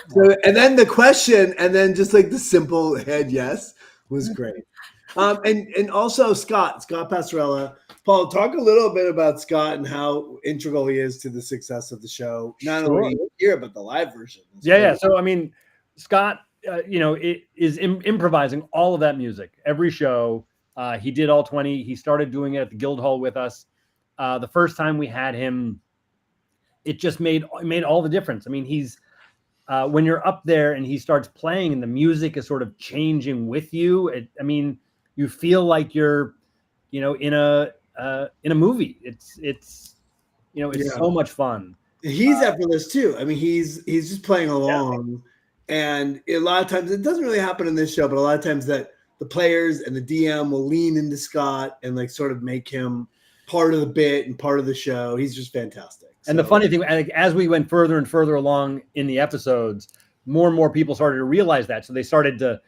So, and then the question, and then just like the simple head yes was great. And also Scott Passarella. Paul, talk a little bit about Scott and how integral he is to the success of the show. Not only here, but the live version. Yeah. So, I mean, Scott, is improvising all of that music. Every show, he did all 20. He started doing it at the Guildhall with us. The first time we had him, it just made all the difference. I mean, he's when you're up there and he starts playing and the music is sort of changing with you. You feel like you're, in a movie. It's so much fun. He's effortless too. I mean, he's just playing along, and a lot of times it doesn't really happen in this show, but a lot of times that the players and the DM will lean into Scott and like sort of make him part of the bit and part of the show. He's just fantastic. And the funny thing, as we went further and further along in the episodes, more and more people started to realize that. So they started to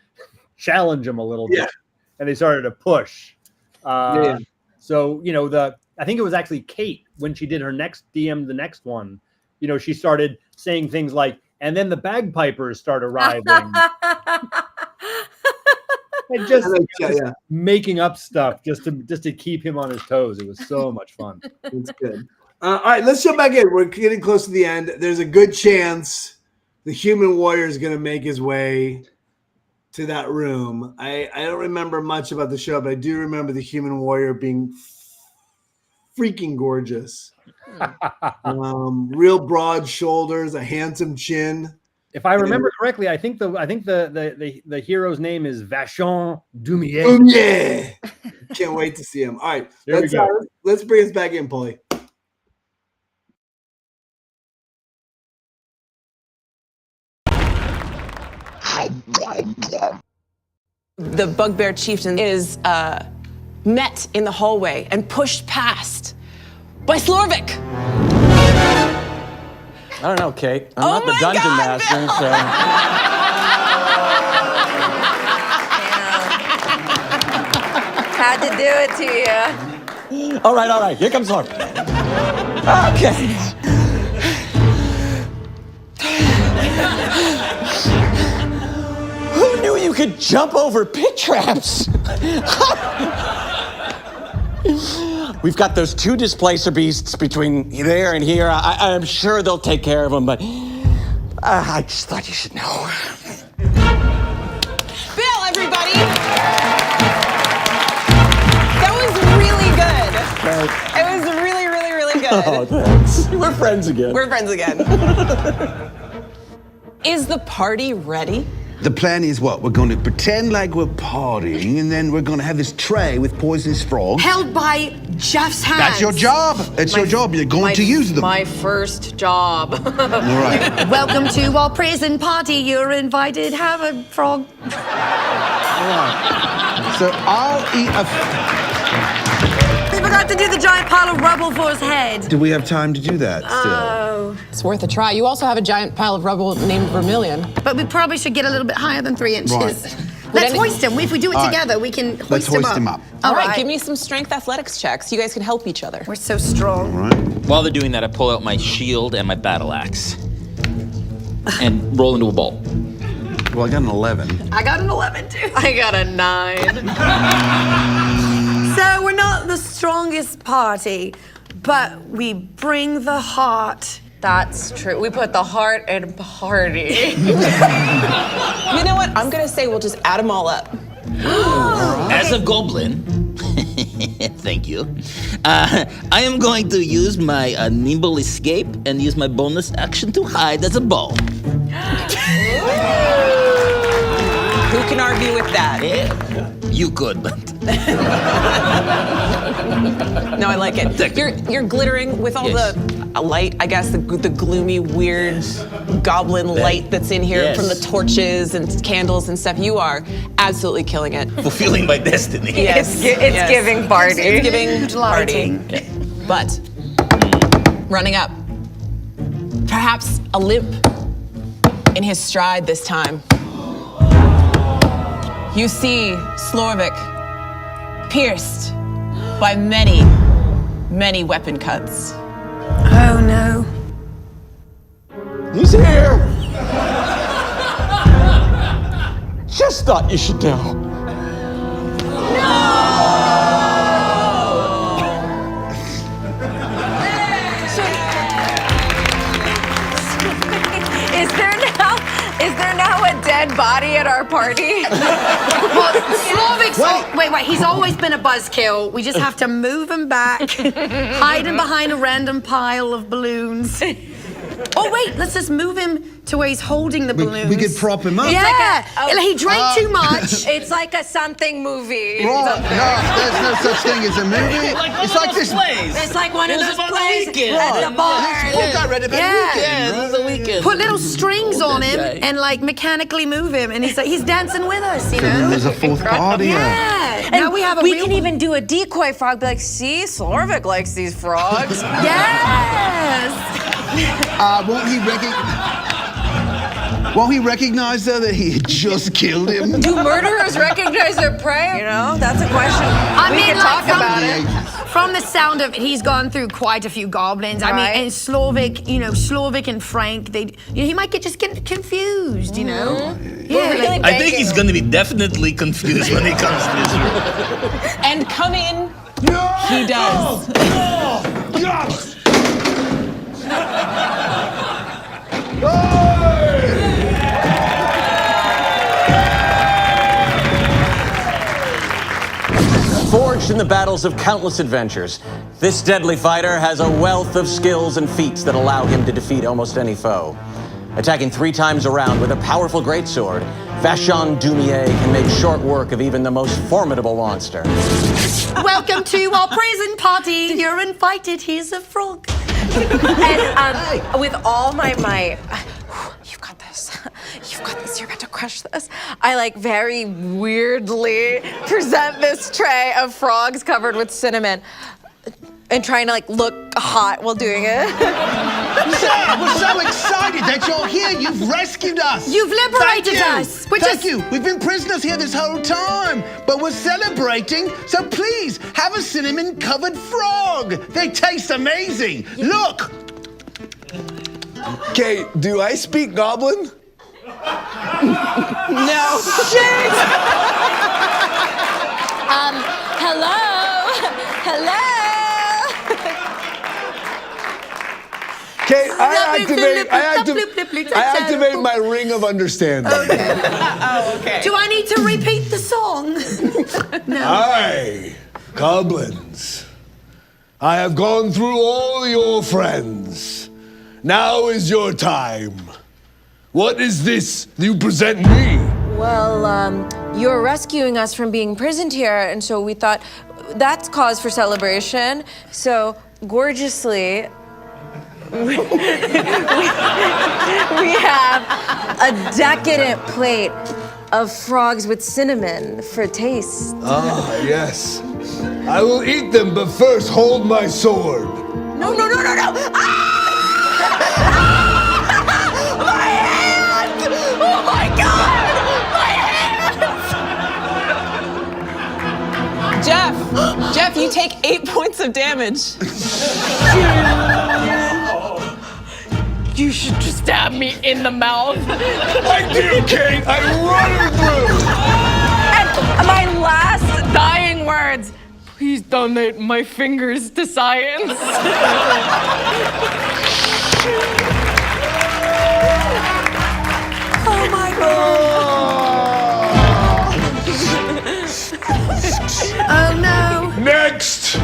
challenge him a little bit, and they started to push. So, I think it was actually Kate when she did her next DM, the next one, she started saying things like, and then the bagpipers start arriving. And just making up stuff just to keep him on his toes. It was so much fun. It's good. All right, let's jump back in. We're getting close to the end. There's a good chance the human warrior is going to make his way to that room. I don't remember much about the show, but I do remember the human warrior being freaking gorgeous. Real broad shoulders, a handsome chin. If I remember correctly, I think the hero's name is Vachon Dumier. Can't wait to see him. All right, go. Let's bring us back in, Paulie. The bugbear chieftain is met in the hallway and pushed past by Fpwkk. I don't know, Kate. I'm not the dungeon master, so. Had to do it to you. All right. Here comes Harp. Okay. Who knew you could jump over pit traps? We've got those 2 displacer beasts between there and here. I'm sure they'll take care of them, but I just thought you should know. Bill, everybody! That was really good. It was really, really, really good. Oh, thanks. We're friends again. We're friends again. Is the party ready? The plan is what? We're going to pretend like we're partying, and then we're going to have this tray with poisonous frogs. Held by Jeff's hands. That's your job. It's your job. You're going to use them. My first job. All right. Welcome to our prison party. You're invited. Have a frog. All right. So I'll eat a... We forgot to do the giant pile of rubble for his head. Do we have time to do that still? Oh. It's worth a try. You also have a giant pile of rubble named Vermilion. But we probably should get a little bit higher than 3 inches. Right. Let's hoist him. If we do it together, we can Let's hoist him up. All right, give me some strength athletics checks. You guys can help each other. We're so strong. All right. While they're doing that, I pull out my shield and my battle axe and roll into a ball. Well, I got an 11. I got an 11 too. I got a 9. So we're not the strongest party, but we bring the heart That's true. We put the heart in party. You know what? I'm gonna say we'll just add them all up. As a goblin, thank you. I am going to use my nimble escape and use my bonus action to hide as a ball. Who can argue with that? Yeah, you could, but No, I like it. You're glittering with all the light, I guess, the gloomy, weird goblin light that's in here from the torches and candles and stuff. You are absolutely killing it. fulfilling my destiny. Yes, It's giving party. It's giving party. But running up, perhaps a limp in his stride this time. You see Slorvik pierced by many, many weapon cuts. Oh no. He's here! Just thought you should know. Is there now a dead body at our party? Well, Slorvik's wait, he's always been a buzzkill. We just have to move him back, hide him behind a random pile of balloons. Oh wait, let's just move him to where he's holding the balloons. We could prop him up. Yeah, he drank too much. It's like a something movie. Right. No, there's no such thing as a movie. It's like this. It's like one of those plays at the Right. bar. I read about The weekend. Put little strings on him and like mechanically move him, and he's dancing with us, you know. There's a fourth party. Yeah. And Now we have a we real can even do a decoy frog. Be like, see, Slorvik likes these frogs. Yes. Won't he recognize though that he had just killed him? Do murderers recognize their prey? You know, that's a question. I mean, can like, talk about it. From the sound of it, he's gone through quite a few goblins. I mean, Right. and Slorvik and Frank, he might get confused, you know? Yeah, like, I think he's gonna be definitely confused when he comes to this room. And come in, he does. Forged in the battles of countless adventures, this deadly fighter has a wealth of skills and feats that allow him to defeat almost any foe. Attacking 3 times around with a powerful greatsword, Vachon Dumier can make short work of even the most formidable monster. welcome to our prison party. You're invited. Here's a frog. And with all my might, you've got this. You've got this. You're about to crush this. I like very weirdly present this tray of frogs covered with cinnamon, and trying to like look hot while doing it. We're so excited that you're here. You've rescued us. You've liberated us. Thank you. We've been prisoners here this whole time, but we're celebrating. So please have a cinnamon-covered frog. They taste amazing. Look. Okay, do I speak Goblin? No. Shit! Hello. Okay, I activate my ring of understanding. Okay. Do I need to repeat the song? No. Aye, goblins. I have gone through all your friends. Now is your time. What is this you present me? Well, you're rescuing us from being imprisoned here, and so we thought that's cause for celebration. So gorgeously, we have a decadent plate of frogs with cinnamon for taste. Ah, yes. I will eat them, but first hold my sword. No! Ah! My hand! Oh my God! My hand! Jeff, you take 8 points of damage. You should just stab me in the mouth. I do, Kate. I run her through. And my last dying words. Please donate my fingers to science. Oh no. Next!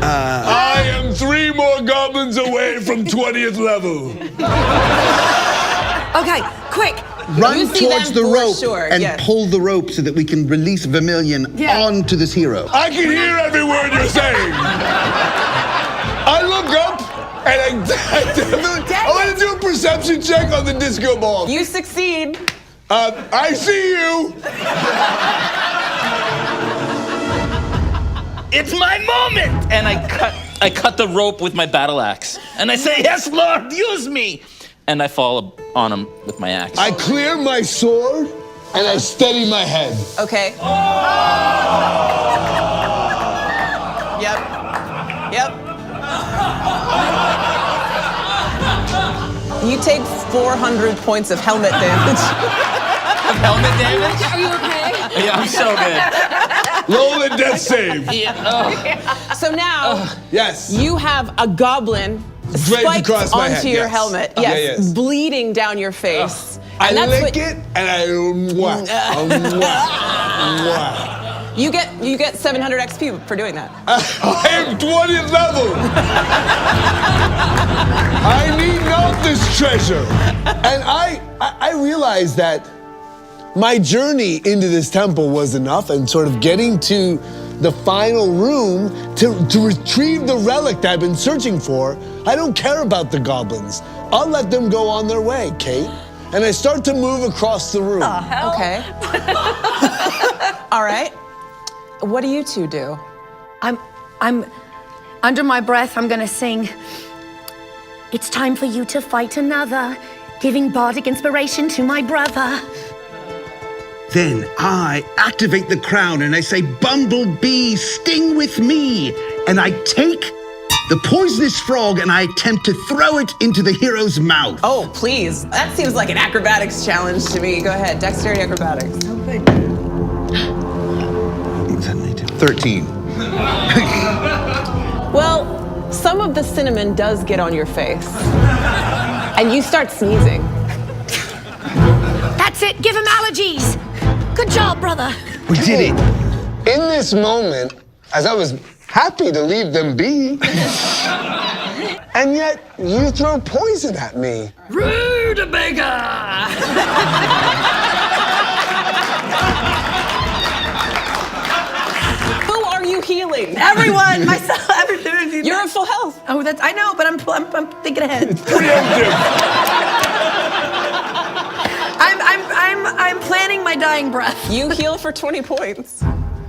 I am 3 more goblins away from 20th level. Okay, quick. Run You see towards them the for rope sure, and yes. pull the rope so that we can release Vermilion onto this hero. I can hear every word you're saying. I look up and I want to do a perception check on the disco ball. You succeed. I see you. It's my moment! And I cut the rope with my battle axe. And I say, yes, Lord, use me! And I fall on him with my axe. I clear my sword and I steady my head. Okay. Yep. You take 400 points of helmet damage. Of helmet damage? Are you okay? Yeah, I'm so good. Roll a death save. So now, Yes. you have a goblin Draped spiked across my onto head, your yes. helmet. Yeah, Yes, yes. bleeding down your face. I And that's lick what- it and I mwah, mwah. You get 700 XP for doing that. I am 20th level. I need not this treasure. And I realized that my journey into this temple was enough, and sort of getting to the final room to retrieve the relic that I've been searching for. I don't care about the goblins. I'll let them go on their way, Kate. And I start to move across the room. Okay. All right. What do you two do? I'm under my breath, I'm gonna sing. It's time for you to fight another, giving bardic inspiration to my brother. Then I activate the crown and I say, Bumblebee, sting with me. And I take the poisonous frog and I attempt to throw it into the hero's mouth. Oh, please. That seems like an acrobatics challenge to me. Go ahead, dexterity acrobatics. Okay. What was that, 13. Well, some of the cinnamon does get on your face. And you start sneezing. That's it, give him allergies. Good job, brother. We did it. In this moment, as I was happy to leave them be, and yet you throw poison at me. Rutabaga! Who are you healing? Everyone, myself, everything. You're at full health. Oh, that's I know, but I'm thinking ahead. Preemptive. I'm planning my dying breath. You heal for 20 points.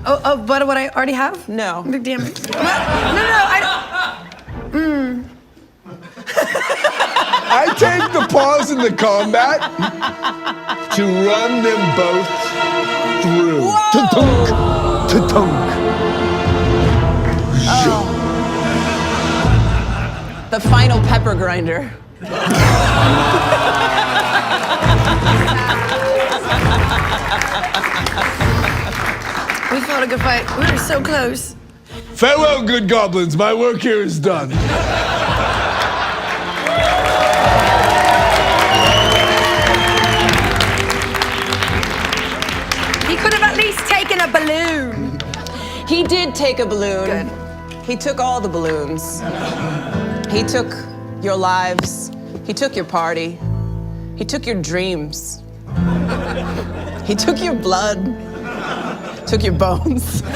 Oh, but what I already have? No. Damn it. No, I don't. I take the pause in the combat to run them both through. Ta-tunk, ta-tunk. The final pepper grinder. We fought a good fight. We were so close. Farewell, good goblins. My work here is done. He could have at least taken a balloon. He did take a balloon. Good. He took all the balloons. He took your lives. He took your party. He took your dreams. He took your blood. Took your bones. Bones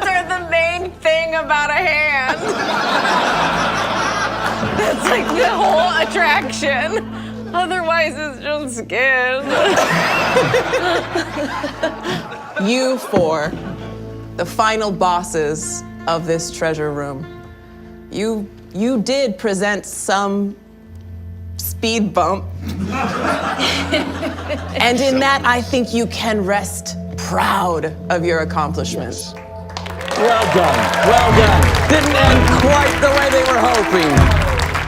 are the main thing about a hand. That's like the whole attraction. Otherwise, it's just skin. You four, the final bosses of this treasure room. You did present some speed bump. And in that, I think you can rest proud of your accomplishments. Well done. Well done. Didn't end quite the way they were hoping.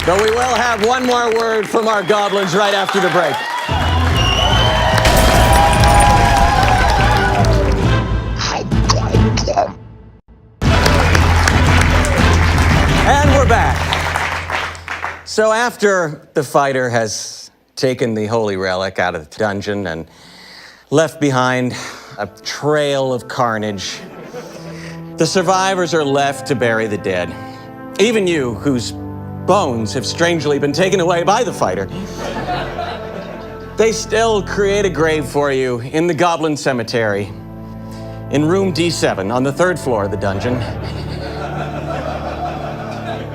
Though we will have one more word from our goblins right after the break. And we're back. So after the fighter has taken the holy relic out of the dungeon and left behind a trail of carnage. The survivors are left to bury the dead. Even you, whose bones have strangely been taken away by the fighter. They still create a grave for you in the Goblin Cemetery, in room D7 on the 3rd floor of the dungeon.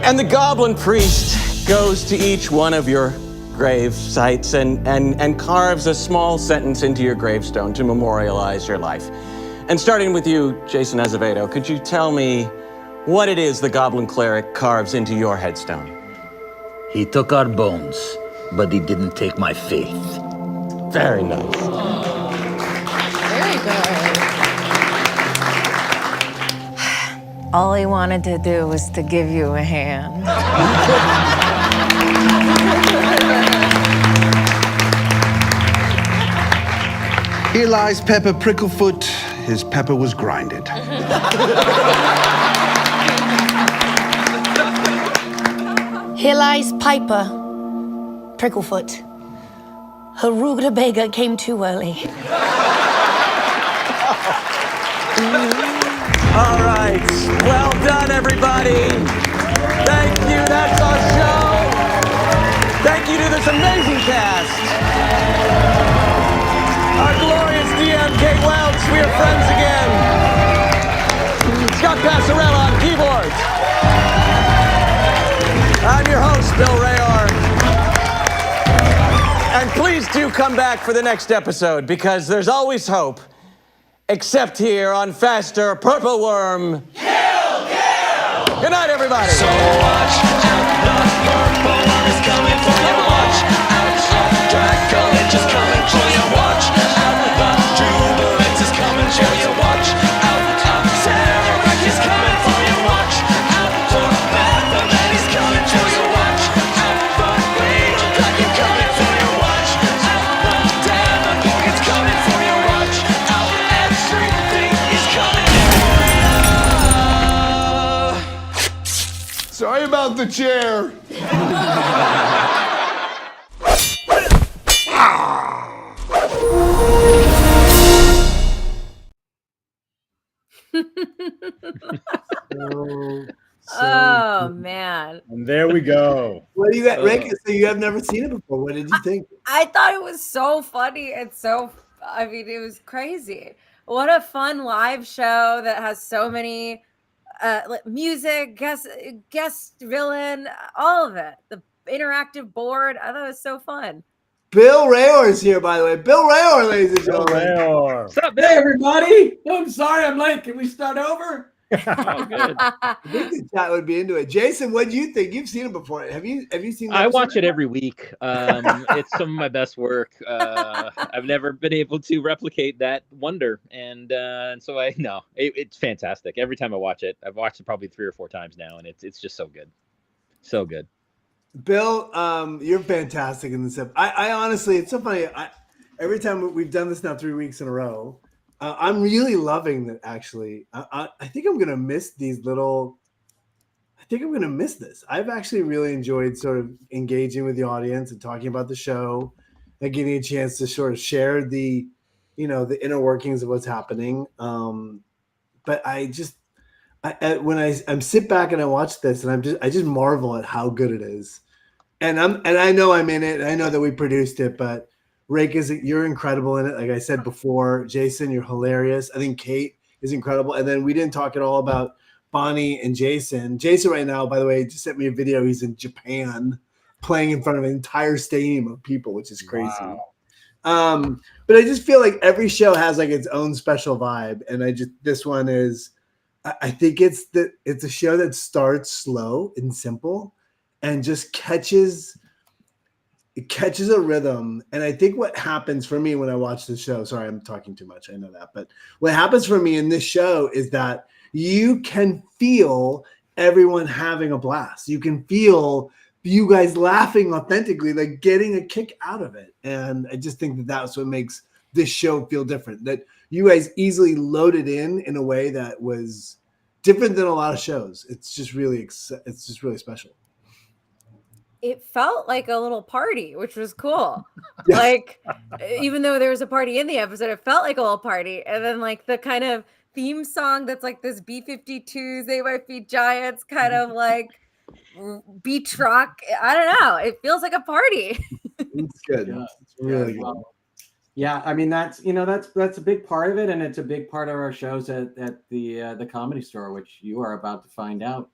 And the Goblin Priest goes to each one of your grave sites and carves a small sentence into your gravestone to memorialize your life. And starting with you, Jason Azevedo, could you tell me what it is the Goblin Cleric carves into your headstone? He took our bones, but he didn't take my faith. Very nice. Very good. All he wanted to do was to give you a hand. Here lies Pepper Pricklefoot. His pepper was grinded. Here lies Piper Pricklefoot. Her rutabaga came too early. All right. Well done, everybody. Thank you. That's our show. Thank you to this amazing cast. Our glorious DM, Kate Welch. We are friends again. Scott Passarella on keyboards. I'm your host, Bill Rayor. And please do come back for the next episode, because there's always hope. Except here on Faster Purple Worm. Kill! Good night, everybody. So watch out, the purple worm is coming for you. Watch out, Draco is coming for you. Watch out, the Jubilant is coming for you. Watch out, Fpwkk is coming for you. Watch out, for Baphomet is coming for you. Watch out, the Fpwkk is coming for you. Watch out, the Demagogue is coming for you. Watch out, everything is coming for you. Sorry about the chair. Oh man. And there we go. What do you got, Rekha? So you have never seen it before. What did you think? I thought it was so funny and I mean, it was crazy. What a fun live show that has so many music, guest villain, all of it. The interactive board. I thought it was so fun. Bill Rayor is here, by the way. Bill Rayor, ladies and gentlemen. What's up, Bill? Hey, everybody. I'm sorry I'm late. Can we start over? Oh, good. I think the chat would be into it. Jason, what do you think? You've seen it before. Have you seen that? I watch it every week. It's some of my best work. I've never been able to replicate that wonder. And so it's fantastic. Every time I watch it, I've watched it probably 3 or 4 times now, and it's just so good. So good. Bill, you're fantastic in this episode. I honestly, it's so funny. Every time we've done this now 3 weeks in a row, I'm really loving that. Actually, I think I'm gonna miss these little. I think I'm gonna miss this. I've actually really enjoyed sort of engaging with the audience and talking about the show, and getting a chance to sort of share the inner workings of what's happening. But when I sit back and I watch this, and I just marvel at how good it is. And I know I'm in it. I know that we produced it, but Rekha, you're incredible in it. Like I said before, Jason, you're hilarious. I think Kate is incredible. And then we didn't talk at all about Bonnie and Jason. Jason right now, by the way, just sent me a video. He's in Japan playing in front of an entire stadium of people, which is crazy. Wow. But I just feel like every show has like its own special vibe. And this one is, I think it's a show that starts slow and simple and just catches a rhythm. And I think what happens for me when I watch the show, sorry, I'm talking too much. I know that. But what happens for me in this show is that you can feel everyone having a blast. You can feel you guys laughing authentically, like getting a kick out of it. And I just think that that's what makes this show feel different, that you guys easily loaded in a way that was different than a lot of shows. It's just really special. it felt like a little party, which was cool. Like, even though there was a party in the episode, it felt like a little party. And then, like, the kind of theme song that's like this B-52s, They Might Be Giants kind of like beach rock. I don't know. It feels like a party. It's good. Yeah. It's really good. Well, yeah, I mean that's that's a big part of it, and it's a big part of our shows at the Comedy Store, which you are about to find out,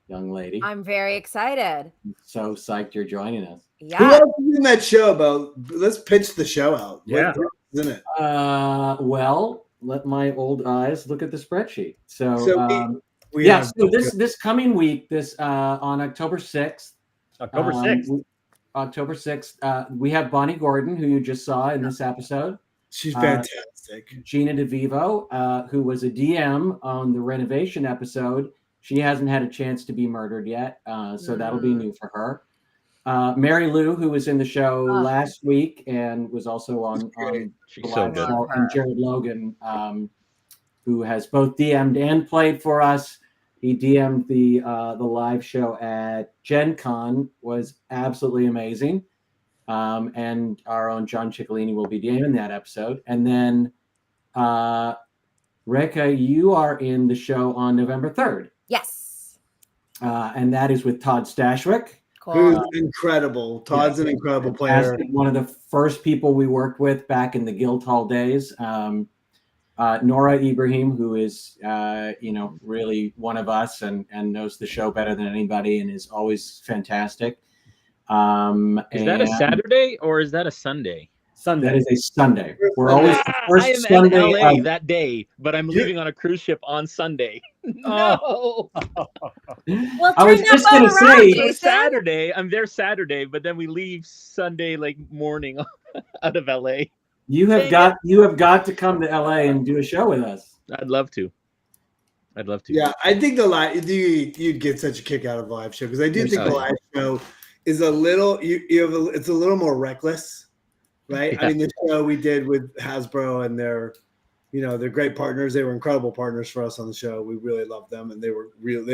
young lady. I'm very excited. So psyched you're joining us. Who Yeah. else is in that show? About let's pitch the show out. Yeah. What is in it? Well, let my old eyes look at the spreadsheet. So, we yeah, have- so this coming week, on October 6th. October 6th. October 6th, we have Bonnie Gordon, who you just saw in this episode. She's fantastic. Gina DeVivo, who was a DM on the renovation episode. She hasn't had a chance to be murdered yet, so that'll be new for her. Mary Lou, who was in the show last week and was also on the live show, and Jared Logan, who has both DM'd and played for us. He DM'd the live show at Gen Con, was absolutely amazing. And our own John Ciccolini will be DMing that episode. And then, Rekha, you are in the show on November 3rd. Yes. And that is with Todd Stashwick. Who's incredible. Todd's an incredible player. One of the first people we worked with back in the Guildhall days. Nora Ibrahim, who is, really one of us and knows the show better than anybody and is always fantastic. Is that a Saturday or is that a Sunday? Sunday. That is a Sunday. We're always the first I am Sunday in LA of- that day, but I'm leaving on a cruise ship on Sunday. No. Well, I was turn just that gonna phone around, say- Jason. Saturday. I'm there Saturday, but then we leave Sunday morning out of LA. You have got to come to LA and do a show with us. I'd love to. Yeah, I think the live you'd get such a kick out of the live show because I do think the live show is a little it's a little more reckless, right? Yeah. I mean, the show we did with Hasbro and they're great partners. They were incredible partners for us on the show. We really loved them, and they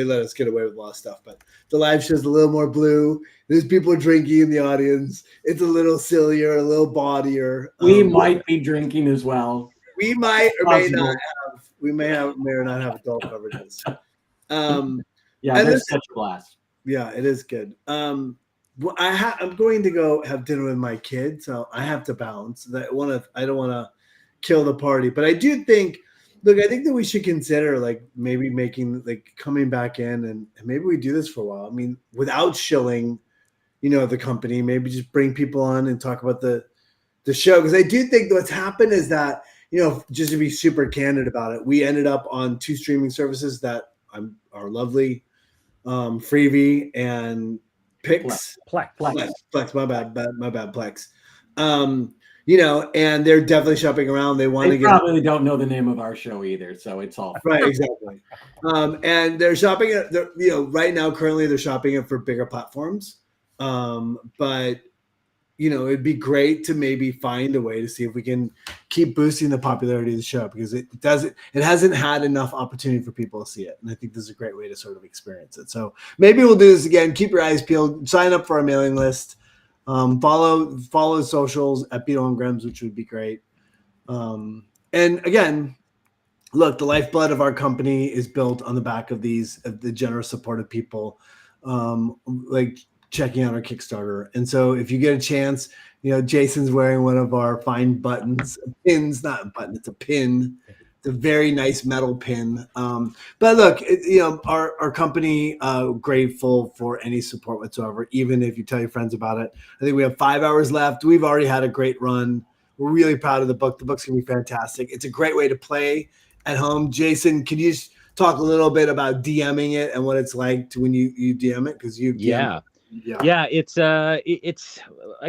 let us get away with a lot of stuff. But the live show is a little more blue. There's people drinking in the audience. It's a little sillier, a little baudier. We might be drinking as well. We might or may Possible. not have. We may or not have adult beverages. Yeah, and there's such a blast. Yeah, it is good. I'm going to go have dinner with my kids, so I have to bounce. I don't want to kill the party, but I do think. Look, I think that we should consider maybe coming back in and maybe we do this for a while. I mean, without shilling, the company, maybe just bring people on and talk about the show because I do think what's happened is that. Just to be super candid about it, we ended up on 2 streaming services that are lovely, Freevee and Pix. Plex. My bad, Plex. And they're definitely shopping around. They want to get. Probably don't know the name of our show either, so it's all right. Exactly. And they're shopping it. Right now, currently, they're shopping it for bigger platforms. But. It'd be great to maybe find a way to see if we can keep boosting the popularity of the show because it hasn't had enough opportunity for people to see it. And I think this is a great way to sort of experience it. So maybe we'll do this again. Keep your eyes peeled, sign up for our mailing list, follow the socials at Beetle and Grims, which would be great. And again, look, the lifeblood of our company is built on the back of the generous support of people, checking out our Kickstarter. And so if you get a chance, Jason's wearing one of our fine buttons, pins, not a button, it's a pin. It's a very nice metal pin. But look, our company, grateful for any support whatsoever, even if you tell your friends about it. I think we have 5 hours left. We've already had a great run. We're really proud of the book. The book's going to be fantastic. It's a great way to play at home. Jason, can you just talk a little bit about DMing it and what it's like when you DM it? Because Yeah, it's I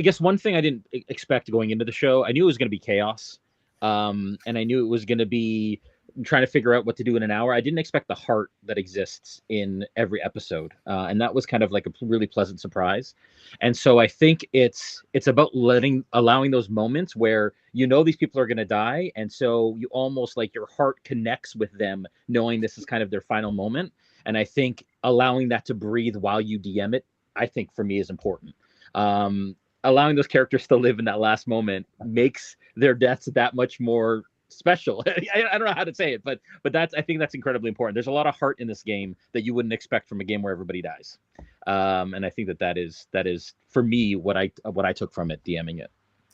guess one thing I didn't expect going into the show, I knew it was going to be chaos. And I knew it was going to be trying to figure out what to do in an hour. I didn't expect the heart that exists in every episode. And that was kind of like a really pleasant surprise. And so I think it's about allowing those moments where these people are going to die. And so you almost your heart connects with them knowing this is kind of their final moment. And I think allowing that to breathe while you DM it I think for me is important. Allowing those characters to live in that last moment makes their deaths that much more special. I don't know how to say it, but I think that's incredibly important. There's a lot of heart in this game that you wouldn't expect from a game where everybody dies. And I think that is for me what I took from it, DMing it.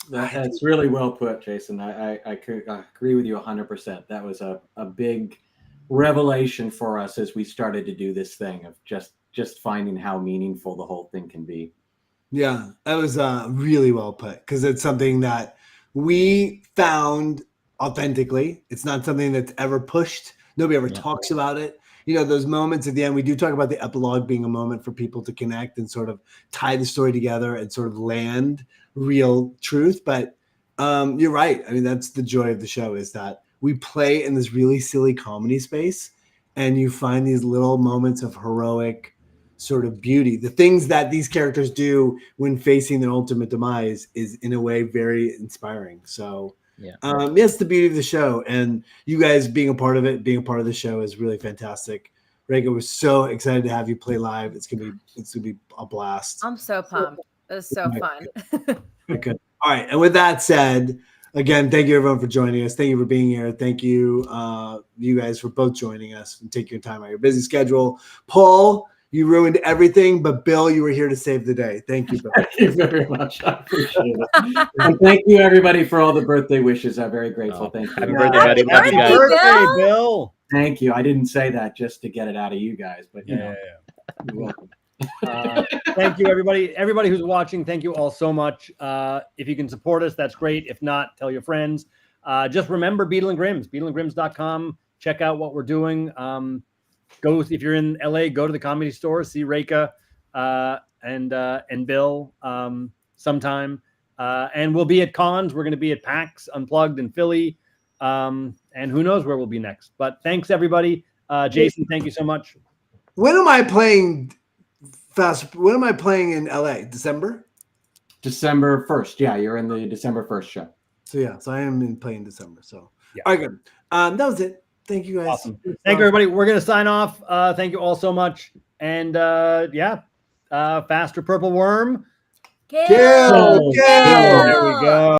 That's really well put, Jason. I agree with you 100%. That was a big revelation for us as we started to do this thing of just finding how meaningful the whole thing can be. Yeah, that was really well put, because it's something that we found authentically. It's not something that's ever pushed. Nobody ever talks about it. You know, those moments at the end, we do talk about the epilogue being a moment for people to connect and sort of tie the story together and sort of land real truth. But you're right. I mean, that's the joy of the show, is that we play in this really silly comedy space, and you find these little moments of heroic sort of beauty. The things that these characters do when facing their ultimate demise is in a way very inspiring. So yes, the beauty of the show, and you guys being a part of it, being a part of the show is really fantastic. Rekha, we're so excited to have you play live. It's gonna be a blast. I'm so pumped. It was so fun. Okay. All right. And with that said, again, thank you everyone for joining us. Thank you for being here. Thank you, you guys, for both joining us and taking your time out of your busy schedule. Paul, you ruined everything, but Bill, you were here to save the day. Thank you, Bill. Thank you very much. I appreciate it. And thank you, everybody, for all the birthday wishes. I'm very grateful. Thank you. Happy birthday, buddy. Love you guys. Happy birthday, Bill. Thank you. I didn't say that just to get it out of you guys, but you know, you're welcome. Thank you, everybody. Everybody who's watching, thank you all so much. If you can support us, that's great. If not, tell your friends. Just remember Beadle and Grimm's, beadleandgrims.com. Check out what we're doing. Go, if you're in LA, go to the Comedy Store, see Rekha and Bill sometime. And we'll be at cons. We're going to be at PAX Unplugged in Philly. And who knows where we'll be next. But thanks, everybody. Jason, thank you so much. When am I playing When am I playing in LA? December 1st. Yeah, you're in the December 1st show. So I am playing December. So all right, good. That was it. Thank you, guys. Awesome. Thank you, everybody. We're going to sign off. Thank you all so much. And faster purple worm. Kill. There we go.